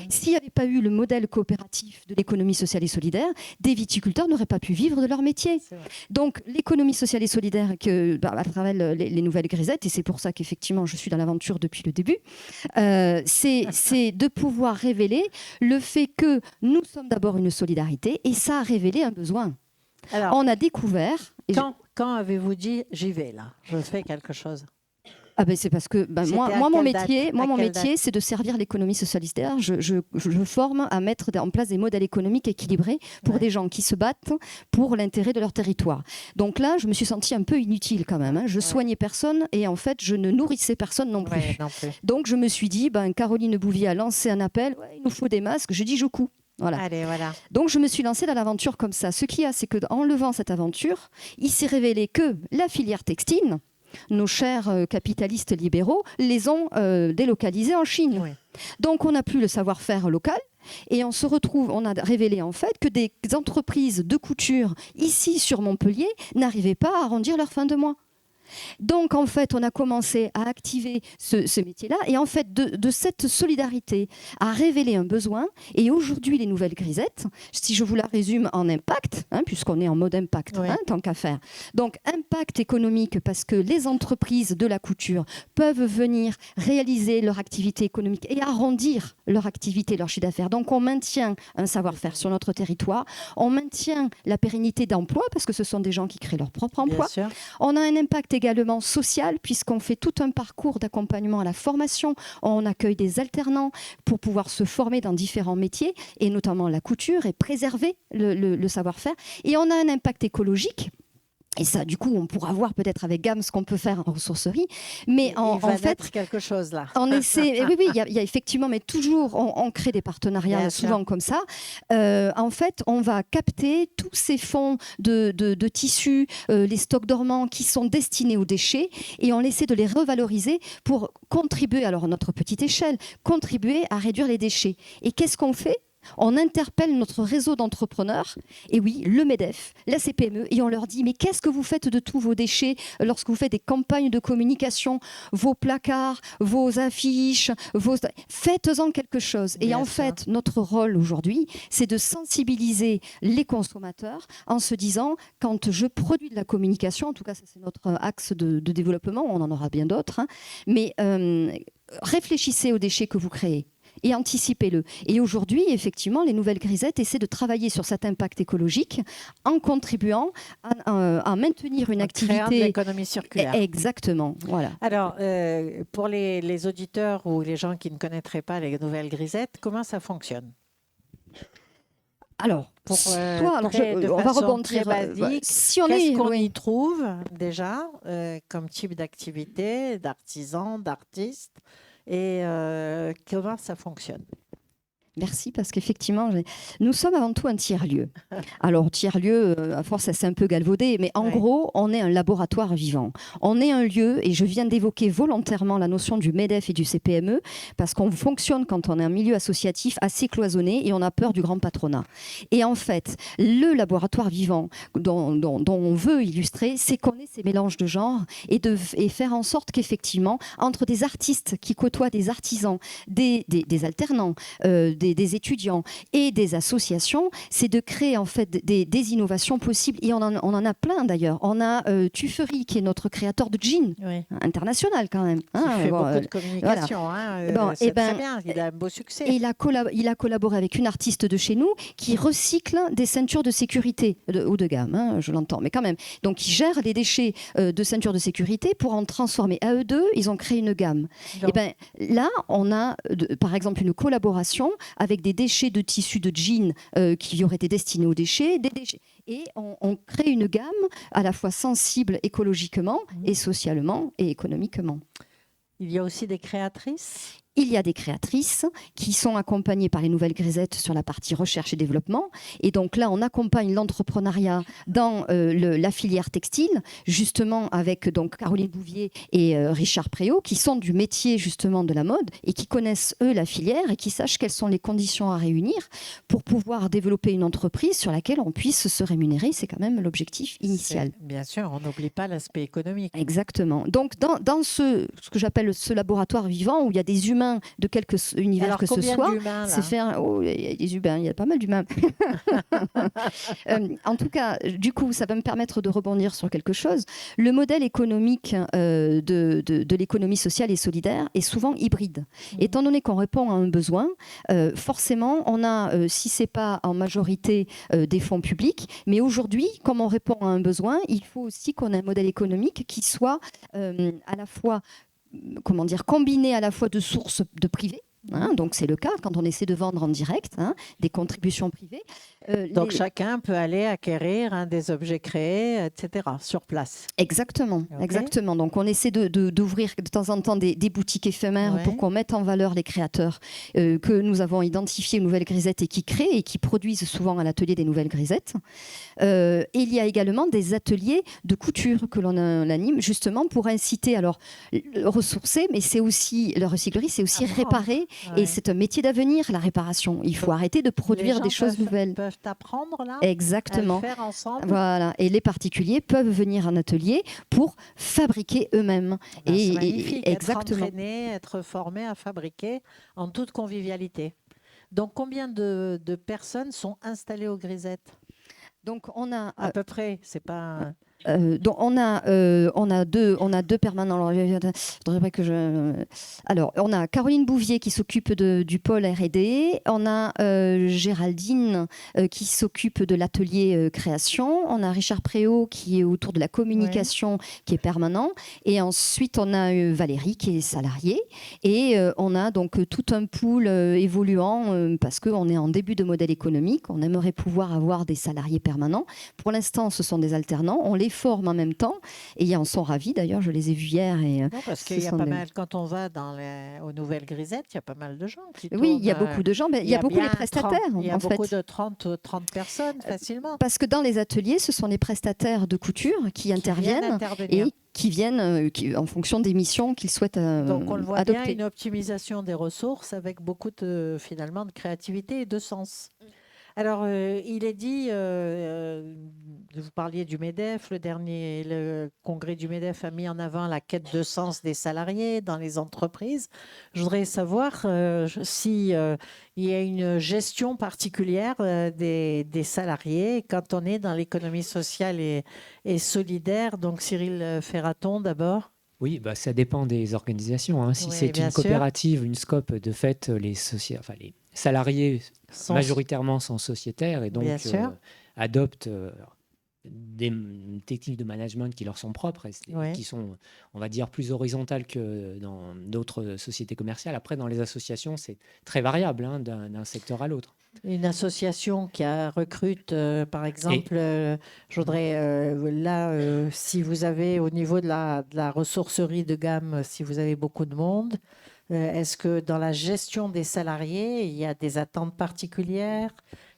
S'il n'y avait pas eu le modèle coopératif de l'économie sociale et solidaire, des viticulteurs n'auraient pas pu vivre de leur métier. Donc, l'économie sociale et solidaire, à travers les nouvelles grisettes, et c'est pour ça qu'effectivement, je suis dans l'aventure depuis le début, c'est de pouvoir révéler le fait que nous sommes d'abord une solidarité, et ça a révélé un besoin. Alors, on a découvert... Quand avez-vous dit « j'y vais là, je fais quelque chose » ? C'est parce que moi mon métier, c'est de servir l'économie socialiste. Je forme à mettre en place des modèles économiques équilibrés pour des gens qui se battent pour l'intérêt de leur territoire. Donc là, je me suis sentie un peu inutile quand même. Je soignais personne et en fait, je ne nourrissais personne non plus. Donc je me suis dit, Caroline Bouvier a lancé un appel, il nous faut des masques. Je dis, je couds. Voilà. Allez, voilà. Donc je me suis lancée dans l'aventure comme ça. Ce qu'il y a, c'est qu'en levant cette aventure, il s'est révélé que la filière textile, nos chers capitalistes libéraux, les ont délocalisés en Chine. Donc on n'a plus le savoir-faire local, Et on se retrouve, on a révélé en fait que des entreprises de couture ici sur Montpellier n'arrivaient pas à arrondir leur fin de mois. Donc, en fait, on a commencé à activer ce métier-là et en fait, de cette solidarité a révélé un besoin. Et aujourd'hui, les nouvelles grisettes, si je vous la résume en impact, puisqu'on est en mode impact, tant qu'à faire. Donc, impact économique parce que les entreprises de la couture peuvent venir réaliser leur activité économique et arrondir leur activité, leur chiffre d'affaires. Donc, on maintient un savoir-faire sur notre territoire, on maintient la pérennité d'emploi parce que ce sont des gens qui créent leur propre emploi. On a un impact également social, puisqu'on fait tout un parcours d'accompagnement à la formation. On accueille des alternants pour pouvoir se former dans différents métiers, et notamment la couture, et préserver le savoir-faire. Et on a un impact écologique. Et ça, du coup, on pourra voir peut-être avec GAM ce qu'on peut faire en ressourcerie. Mais en fait, quelque chose là. On essaie. Oui, il y a effectivement, mais toujours, on crée des partenariats souvent comme ça. En fait, on va capter tous ces fonds de tissus, les stocks dormants qui sont destinés aux déchets, et on essaie de les revaloriser pour contribuer, alors à notre petite échelle, contribuer à réduire les déchets. Et qu'est-ce qu'on fait ? On interpelle notre réseau d'entrepreneurs, et oui, le MEDEF, la CPME, et on leur dit, mais qu'est-ce que vous faites de tous vos déchets lorsque vous faites des campagnes de communication, vos placards, vos affiches, faites-en quelque chose. Et en fait, notre rôle aujourd'hui, c'est de sensibiliser les consommateurs en se disant, quand je produis de la communication, en tout cas, ça c'est notre axe de développement, on en aura bien d'autres, mais réfléchissez aux déchets que vous créez. Et anticipez-le. Et aujourd'hui, effectivement, les nouvelles grisettes essaient de travailler sur cet impact écologique en contribuant à maintenir une activité. Créant de l'économie circulaire. Exactement. Voilà. Alors, pour les auditeurs ou les gens qui ne connaîtraient pas les nouvelles grisettes, comment ça fonctionne ? Alors, on va rebondir. Basique, qu'est-ce qu'on y trouve déjà comme type d'activité, d'artisans, d'artistes ? Et comment ça fonctionne ? Merci, parce qu'effectivement, nous sommes avant tout un tiers-lieu. Alors, tiers-lieu, à force, c'est un peu galvaudé, mais en gros, on est un laboratoire vivant. On est un lieu, et je viens d'évoquer volontairement la notion du MEDEF et du CPME, parce qu'on fonctionne quand on est un milieu associatif assez cloisonné et on a peur du grand patronat. Et en fait, le laboratoire vivant dont on veut illustrer, c'est qu'on ait ces mélanges de genres et faire en sorte qu'effectivement, entre des artistes qui côtoient des artisans, des alternants, des étudiants et des associations, c'est de créer en fait des innovations possibles. Et on en a plein d'ailleurs. On a Tuffery, qui est notre créateur de jeans, international quand même. Il fait beaucoup de communication. Voilà. C'est très bien, il a un beau succès. Et il a collaboré avec une artiste de chez nous qui recycle des ceintures de sécurité haut de gamme, je l'entends, mais quand même. Donc, ils gèrent les déchets de ceintures de sécurité pour en transformer. À eux deux, ils ont créé une gamme. Et ben, là, on a par exemple une collaboration avec des déchets de tissus de jeans qui auraient été destinés aux déchets, et on crée une gamme à la fois sensible écologiquement et socialement et économiquement. Il y a aussi des créatrices ? Il y a des créatrices qui sont accompagnées par les nouvelles grisettes sur la partie recherche et développement. Et donc là, on accompagne l'entrepreneuriat dans la filière textile, justement avec donc Caroline Bouvier et Richard Préau, qui sont du métier justement de la mode et qui connaissent eux la filière et qui sachent quelles sont les conditions à réunir pour pouvoir développer une entreprise sur laquelle on puisse se rémunérer. C'est quand même l'objectif initial. Bien sûr, on n'oublie pas l'aspect économique. Exactement. Donc dans ce que j'appelle ce laboratoire vivant où il y a des humains de quelque univers. Alors, que ce soit, c'est faire. Oh, il y a des humains, il y a pas mal d'humains. En tout cas, du coup, ça va me permettre de rebondir sur quelque chose. Le modèle économique de l'économie sociale et solidaire est souvent hybride. Étant donné qu'on répond à un besoin, forcément, on a, si c'est pas en majorité des fonds publics, mais aujourd'hui, comme on répond à un besoin, il faut aussi qu'on ait un modèle économique qui soit à la fois combiné à la fois de sources de privés. Donc c'est le cas quand on essaie de vendre en direct, des contributions privées, Donc chacun peut aller acquérir des objets créés, etc., sur place. Exactement, Ok. exactement. Donc on essaie d'ouvrir de temps en temps des boutiques éphémères Ouais. pour qu'on mette en valeur les créateurs que nous avons identifiés, nouvelles grisettes, et qui créent et qui produisent souvent à l'atelier des nouvelles grisettes. Et il y a également des ateliers de couture que l'on anime justement pour inciter, alors ressourcer, mais c'est aussi, la recyclerie, c'est aussi Apprendre. réparer. Ouais. Et c'est un métier d'avenir, la réparation. Il faut arrêter de Les produire gens des choses nouvelles. peuvent apprendre là, Exactement. à le faire ensemble. Voilà, et les particuliers peuvent venir en atelier pour fabriquer eux-mêmes. Ben, Et- c'est magnifique, exactement. être entraîné, être formé à fabriquer en toute convivialité. Donc combien de personnes sont installées aux Grisettes? Donc on a À peu près, c'est pas... donc on a deux permanents. Alors, faudrait pas que je. Alors, on a Caroline Bouvier qui s'occupe du pôle R&D. On a Géraldine qui s'occupe de l'atelier création. On a Richard Préau qui est autour de la communication, qui est permanent. Et ensuite, on a Valérie qui est salariée. Et on a donc tout un pool évoluant parce qu'on est en début de modèle économique. On aimerait pouvoir avoir des salariés permanents. Pour l'instant, ce sont des alternants. On les forme en même temps et ils en sont ravis. D'ailleurs, je les ai vus hier. Et, Non, parce qu'il y ce a sont pas des- mal, quand on va aux Nouvelles Grisettes, il y a pas mal de gens qui Oui, il y a tournent, beaucoup de gens, mais il y a beaucoup bien les prestataires 30 il y a en beaucoup fait. de 30 personnes facilement Parce que dans les ateliers, ce sont les prestataires de couture qui viennent interviennent intervenir. et qui viennent en fonction des missions qu'ils souhaitent Donc on le voit bien, adopter. une optimisation des ressources avec beaucoup finalement de créativité et de sens. Alors, il est dit, vous parliez du MEDEF, le congrès du MEDEF a mis en avant la quête de sens des salariés dans les entreprises. Je voudrais savoir si il y a une gestion particulière des salariés quand on est dans l'économie sociale et solidaire. Donc, Cyril Ferraton, d'abord. Oui, bah, ça dépend des organisations, hein. Si Oui, c'est bien une sûr. coopérative, une SCOP, de fait, les salariés Sont- majoritairement sont sociétaires et donc Bien sûr. adoptent des techniques de management qui leur sont propres et Ouais. qui sont, on va dire, plus horizontales que dans d'autres sociétés commerciales. Après, dans les associations, c'est très variable, hein, d'un secteur à l'autre. Une association qui recrute, par exemple, je voudrais, si vous avez au niveau de la ressourcerie de gamme, si vous avez beaucoup de monde, est-ce que dans la gestion des salariés, il y a des attentes particulières,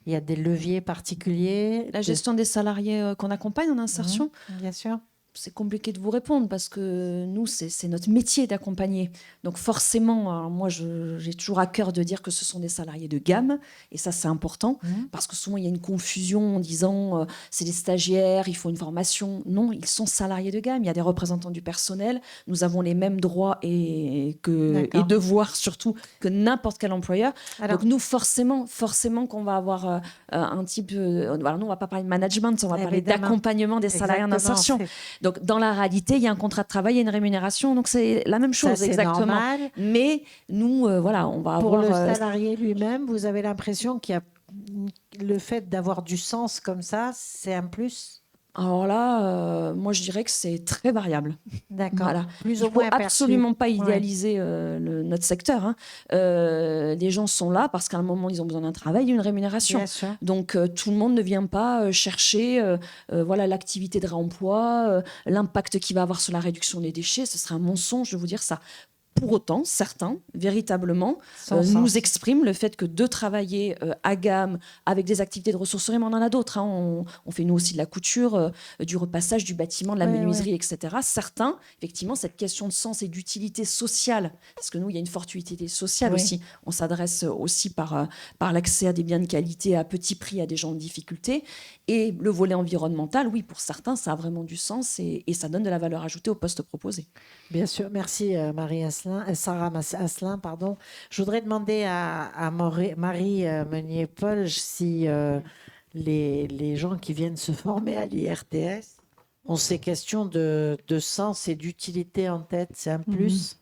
il y a des leviers particuliers? La gestion des salariés qu'on accompagne en insertion, Bien sûr. c'est compliqué de vous répondre parce que nous, c'est notre métier d'accompagner. Donc forcément, alors moi, j'ai toujours à cœur de dire que ce sont des salariés de gamme, et ça, c'est important, parce que souvent, il y a une confusion en disant c'est des stagiaires, il faut une formation. Non, ils sont salariés de gamme. Il y a des représentants du personnel. Nous avons les mêmes droits et D'accord. devoirs, surtout, que n'importe quel employeur. Alors, Donc nous, forcément qu'on va avoir un type... alors nous, on va pas parler de management, on va parler évidemment. d'accompagnement des salariés en exactement, insertion. Donc, dans la réalité, il y a un contrat de travail et une rémunération. Donc, c'est la même ça, chose, c'est exactement. normal. Mais nous, voilà, on va Pour avoir... le salarié lui-même, vous avez l'impression qu'il y a le fait d'avoir du sens comme ça, c'est un plus? Alors là, moi, je dirais que c'est très variable. D'accord. Voilà. Plus Il ou ne faut moins perçu. absolument pas idéaliser notre secteur, hein. Les gens sont là parce qu'à un moment, ils ont besoin d'un travail et d'une rémunération. Bien sûr. Donc, tout le monde ne vient pas chercher voilà, l'activité de réemploi, l'impact qu'il va avoir sur la réduction des déchets. Ce serait un mensonge de vous dire ça. Pour autant, certains, véritablement, Sans sens. nous expriment le fait que de travailler à gamme avec des activités de ressourcerie, mais on en a d'autres, hein. On fait nous aussi de la couture, du repassage, du bâtiment, de la Ouais, menuiserie, etc. Certains, effectivement, cette question de sens et d'utilité sociale, parce que nous, il y a une forte utilité sociale Oui. aussi. On s'adresse aussi par l'accès à des biens de qualité à petit prix à des gens en difficulté. Et le volet environnemental, oui, pour certains, ça a vraiment du sens et ça donne de la valeur ajoutée au poste proposé. Bien sûr. Merci Sarah Asselin, pardon. Je voudrais demander à Marie Meunier-Paul si les gens qui viennent se former à l'IRTS ont ces questions de sens et d'utilité en tête. C'est un plus?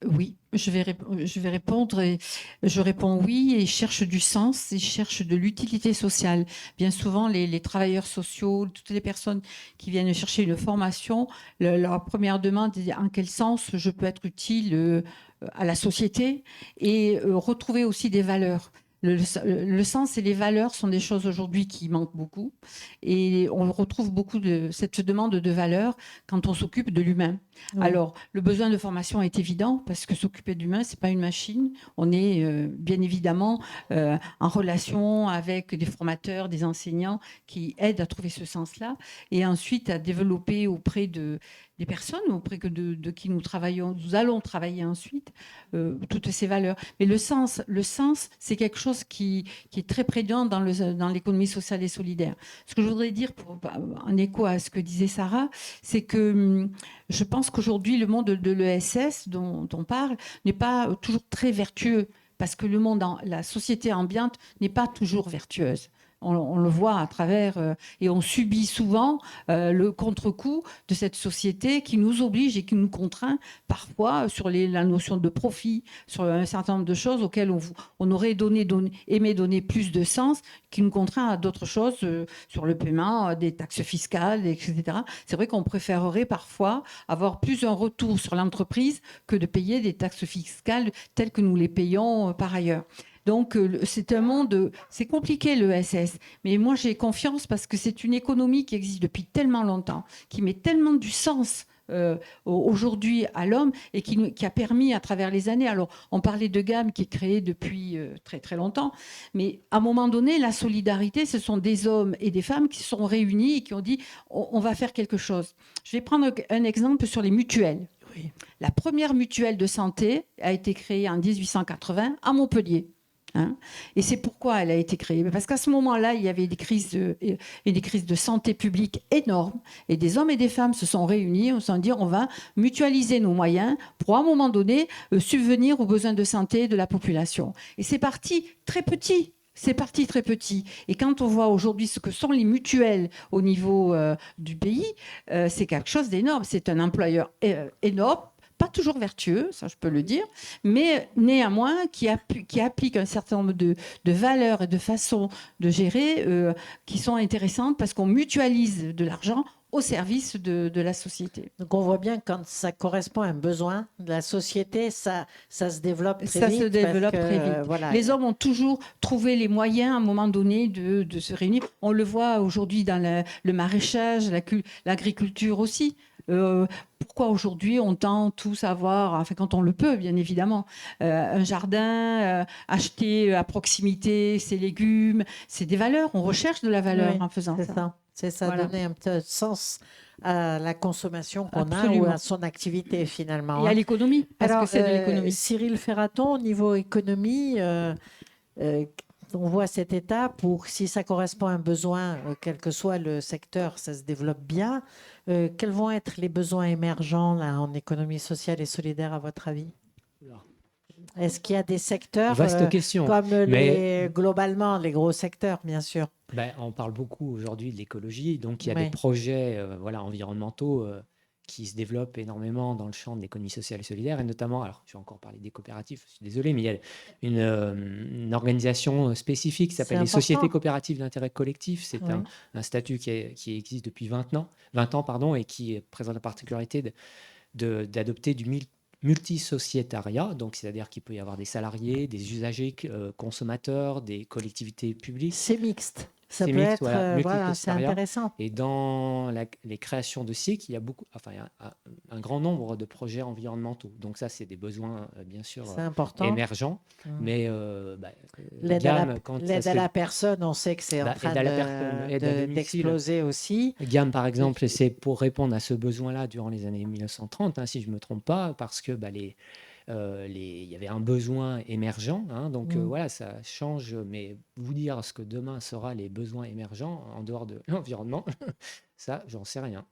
Oui, je vais répondre et je réponds oui et cherche du sens et cherche de l'utilité sociale. Bien souvent, les travailleurs sociaux, toutes les personnes qui viennent chercher une formation, leur première demande est en quel sens je peux être utile à la société et retrouver aussi des valeurs. Le sens et les valeurs sont des choses aujourd'hui qui manquent beaucoup. Et on retrouve beaucoup de cette demande de valeurs quand on s'occupe de l'humain. Oui. Alors, le besoin de formation est évident parce que s'occuper de l'humain, ce n'est pas une machine. On est bien évidemment en relation avec des formateurs, des enseignants qui aident à trouver ce sens-là et ensuite à développer auprès des personnes auprès de qui nous allons travailler ensuite toutes ces valeurs. Mais le sens, c'est quelque chose qui est très prégnant dans l'économie sociale et solidaire. Ce que je voudrais dire, en écho à ce que disait Sarah, c'est que je pense qu'aujourd'hui, le monde de l'ESS dont on parle n'est pas toujours très vertueux, parce que la société ambiante n'est pas toujours vertueuse. On le voit à travers, et on subit souvent le contre-coup de cette société qui nous oblige et qui nous contraint parfois sur la notion de profit, sur un certain nombre de choses auxquelles on aurait aimé donner plus de sens, qui nous contraint à d'autres choses, sur le paiement des taxes fiscales, etc. C'est vrai qu'on préférerait parfois avoir plus un retour sur l'entreprise que de payer des taxes fiscales telles que nous les payons par ailleurs. Donc, c'est un monde, c'est compliqué l'ESS, mais moi j'ai confiance parce que c'est une économie qui existe depuis tellement longtemps, qui met tellement du sens aujourd'hui à l'homme et qui a permis à travers les années, alors on parlait de GAM qui est créé depuis très très longtemps, mais à un moment donné, la solidarité, ce sont des hommes et des femmes qui se sont réunis et qui ont dit on va faire quelque chose. Je vais prendre un exemple sur les mutuelles. Oui. La première mutuelle de santé a été créée en 1880 à Montpellier. Et c'est pourquoi elle a été créée. Parce qu'à ce moment-là, il y avait des crises de santé publique énormes. Et des hommes et des femmes se sont réunis. On s'est dit, on va mutualiser nos moyens pour, à un moment donné, subvenir aux besoins de santé de la population. Et c'est parti très petit. C'est parti très petit. Et quand on voit aujourd'hui ce que sont les mutuelles au niveau du pays, c'est quelque chose d'énorme. C'est un employeur énorme. Pas toujours vertueux, ça je peux le dire, mais néanmoins qui applique un certain nombre de valeurs et de façons de gérer qui sont intéressantes parce qu'on mutualise de l'argent au service de la société. Donc on voit bien quand ça correspond à un besoin de la société, ça se développe très vite. Ça se développe très vite. Voilà. Les hommes ont toujours trouvé les moyens à un moment donné de se réunir. On le voit aujourd'hui dans le maraîchage, l'agriculture aussi. Pourquoi aujourd'hui on tend tous à avoir, enfin quand on le peut bien évidemment, un jardin, acheter à proximité ses légumes, c'est des valeurs, on recherche de la valeur en faisant ça. C'est ça, Voilà. donner un petit sens à la consommation qu'on a Absolument. ou à son activité finalement. Et à l'économie, parce que c'est de l'économie. Cyril Ferraton, au niveau économie, on voit cette étape où si ça correspond à un besoin, quel que soit le secteur, ça se développe bien. Quels vont être les besoins émergents là, en économie sociale et solidaire à votre avis ? Est-ce qu'il y a des secteurs Vaste question. comme globalement les gros secteurs, bien sûr? On parle beaucoup aujourd'hui de l'écologie, donc il y a Oui. des projets environnementaux qui se développent énormément dans le champ de l'économie sociale et solidaire, et notamment, alors je vais encore parler des coopératives, je suis désolé, mais il y a une organisation spécifique qui s'appelle les sociétés coopératives d'intérêt collectif. C'est un statut qui existe depuis 20 ans, et qui présente la particularité d'adopter du multisociétariat, donc c'est-à-dire qu'il peut y avoir des salariés, des usagers, consommateurs, des collectivités publiques. C'est mixte. Ça C'est peut mixte, être, voilà, c'est intéressant. Et dans les créations de SIC, il y a un grand nombre de projets environnementaux. Donc ça, c'est des besoins, bien sûr, émergents. Mais l'aide à la personne, on sait que c'est en train d'exploser aussi. GAM, par exemple, c'est pour répondre à ce besoin-là durant les années 1930, si je ne me trompe pas, parce que il y avait un besoin émergent, donc voilà, ça change, mais vous dire ce que demain sera les besoins émergents en dehors de l'environnement, ça, j'en sais rien.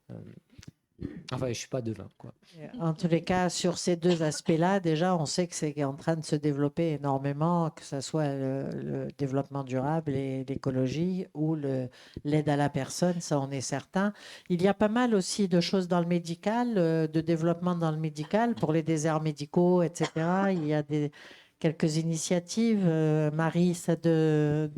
Enfin, je ne suis pas devin, quoi. En tous les cas, sur ces deux aspects-là, déjà, on sait que c'est en train de se développer énormément, que ce soit le développement durable et l'écologie ou l'aide à la personne, ça, on est certain. Il y a pas mal aussi de choses dans le médical, de développement dans le médical, pour les déserts médicaux, etc. Il y a quelques initiatives, Marie, ça de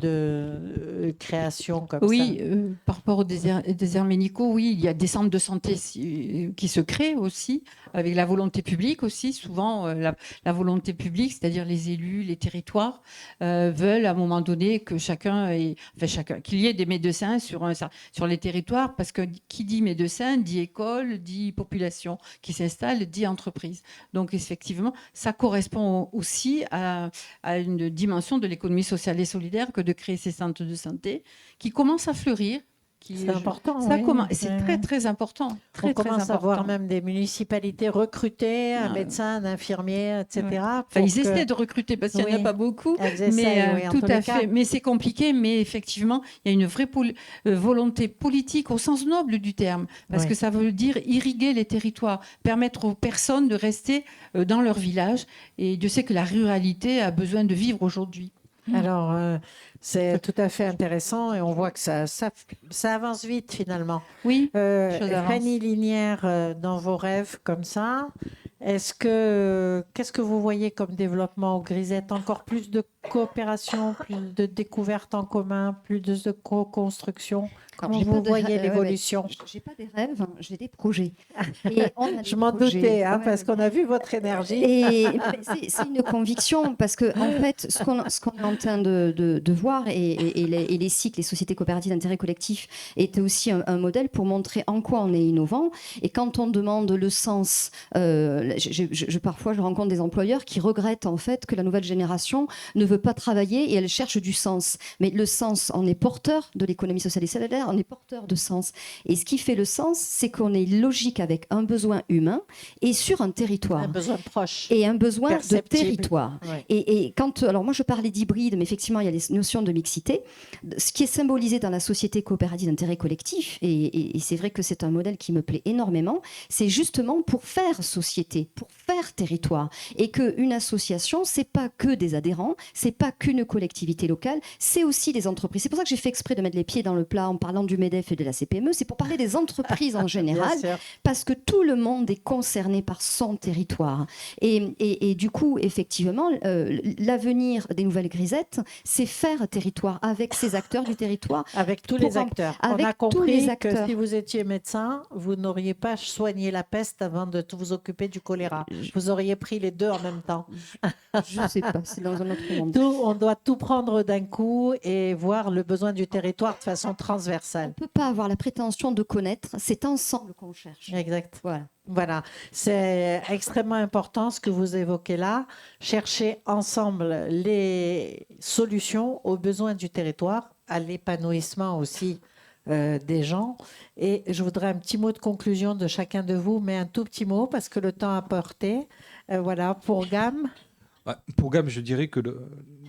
création comme Oui, ça. par rapport aux déserts médicaux, oui, il y a des centres de santé qui se créent aussi, avec la volonté publique aussi. Souvent, la volonté publique, c'est-à-dire les élus, les territoires, veulent à un moment donné que qu'il y ait des médecins sur les territoires, parce que qui dit médecin dit école, dit population qui s'installe, dit entreprise. Donc effectivement, ça correspond aussi à une dimension de l'économie sociale et solidaire que de créer ces centres de santé qui commencent à fleurir. C'est important. Ça oui. c'est très, très important. On commence à voir même des municipalités recruter un médecin, un infirmier, etc. Enfin, ils essaient de recruter parce qu'il n'y en a pas beaucoup. Tout à fait. Mais c'est compliqué. Mais effectivement, il y a une vraie volonté politique au sens noble du terme. Parce que ça veut dire irriguer les territoires, permettre aux personnes de rester dans leur village. Et Dieu sait que la ruralité a besoin de vivre aujourd'hui. Alors, c'est tout à fait intéressant et on voit que ça avance vite finalement. Oui, Fanny Linière, dans vos rêves comme ça, qu'est-ce que vous voyez comme développement au Grisette? Encore plus de coopération, plus de découvertes en commun, plus de co-construction? Comment vous voyez l'évolution? Je n'ai pas des rêves, j'ai des projets. Je m'en doutais, parce qu'on a vu votre énergie. Et c'est une conviction, parce que en fait, ce qu'on est en train de voir, et les SIC, les sociétés coopératives d'intérêt collectif, étaient aussi un modèle pour montrer en quoi on est innovant. Et quand on demande le sens, parfois je rencontre des employeurs qui regrettent en fait que la nouvelle génération ne veut pas travailler et elle cherche du sens. Mais le sens, on est porteur de l'économie sociale et solidaire, on est porteur de sens. Et ce qui fait le sens, c'est qu'on est logique avec un besoin humain et sur un territoire. Un besoin proche. Et un besoin de territoire. Ouais. Et alors moi je parlais d'hybride, mais effectivement il y a les notions de mixité. Ce qui est symbolisé dans la société coopérative d'intérêt collectif, et c'est vrai que c'est un modèle qui me plaît énormément, c'est justement pour faire société, pour faire territoire. Et qu'une association, c'est pas que des adhérents, c'est pas qu'une collectivité locale, c'est aussi des entreprises. C'est pour ça que j'ai fait exprès de mettre les pieds dans le plat en parlant du MEDEF et de la CPME, c'est pour parler des entreprises en général, parce que tout le monde est concerné par son territoire. Et du coup, effectivement, l'avenir des nouvelles grisettes, c'est faire territoire avec ces acteurs du territoire. Avec tous les acteurs. Avec on a tous compris les acteurs. que si vous étiez médecin, vous n'auriez pas soigné la peste avant de vous occuper du choléra. Vous auriez pris les deux en même temps. Je ne sais pas, c'est dans un autre monde. On doit tout prendre d'un coup et voir le besoin du territoire de façon transversale. On ne peut pas avoir la prétention de connaître, c'est ensemble qu'on cherche. Exact. Voilà. C'est extrêmement important ce que vous évoquez là. Chercher ensemble les solutions aux besoins du territoire, à l'épanouissement aussi des gens. Et je voudrais un petit mot de conclusion de chacun de vous, mais un tout petit mot parce que le temps a porté. Voilà, pour GAM. Pour GAM, je dirais que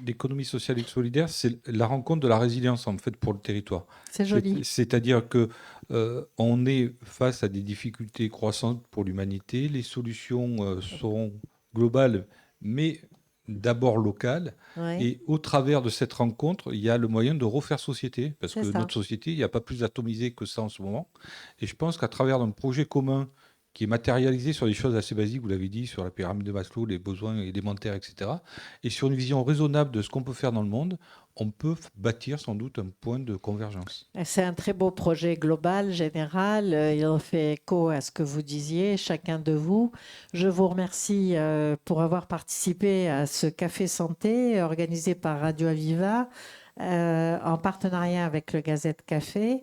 l'économie sociale et solidaire, c'est la rencontre de la résilience en fait pour le territoire. C'est joli. C'est-à-dire que on est face à des difficultés croissantes pour l'humanité. Les solutions seront globales, mais d'abord locales. Ouais. Et au travers de cette rencontre, il y a le moyen de refaire société, parce que notre société, il n'y a pas plus atomisé que ça en ce moment. Et je pense qu'à travers un projet commun qui est matérialisé sur des choses assez basiques, vous l'avez dit, sur la pyramide de Maslow, les besoins élémentaires, etc. Et sur une vision raisonnable de ce qu'on peut faire dans le monde, on peut bâtir sans doute un point de convergence. C'est un très beau projet global, général. Il fait écho à ce que vous disiez, chacun de vous. Je vous remercie pour avoir participé à ce Café Santé organisé par Radio Aviva en partenariat avec le Gazette Café.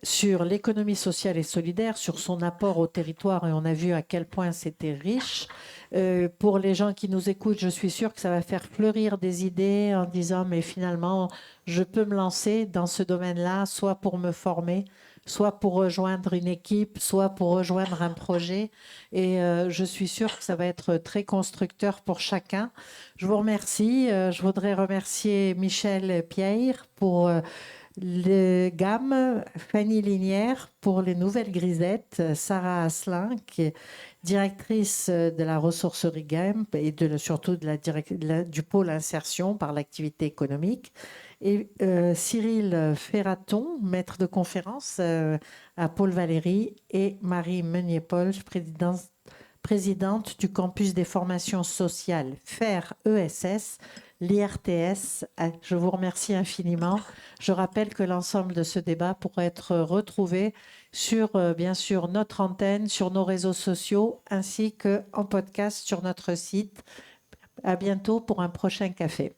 Sur l'économie sociale et solidaire, sur son apport au territoire, et on a vu à quel point c'était riche. Pour les gens qui nous écoutent, je suis sûre que ça va faire fleurir des idées en disant mais finalement, je peux me lancer dans ce domaine-là, soit pour me former, soit pour rejoindre une équipe, soit pour rejoindre un projet. Et je suis sûre que ça va être très constructeur pour chacun. Je vous remercie. Je voudrais remercier Michel Pierre pour le GAM, Fanny Linière pour les nouvelles grisettes, Sarah Asselin qui est directrice de la ressourcerie GAM et surtout du pôle insertion par l'activité économique, et Cyril Ferraton, maître de conférence à Paul Valéry, et Marie Meunier-Paul, présidente du campus des formations sociales FAIR ESS, l'IRTS. Je vous remercie infiniment. Je rappelle que l'ensemble de ce débat pourra être retrouvé sur, bien sûr, notre antenne, sur nos réseaux sociaux, ainsi qu'en podcast sur notre site. À bientôt pour un prochain café.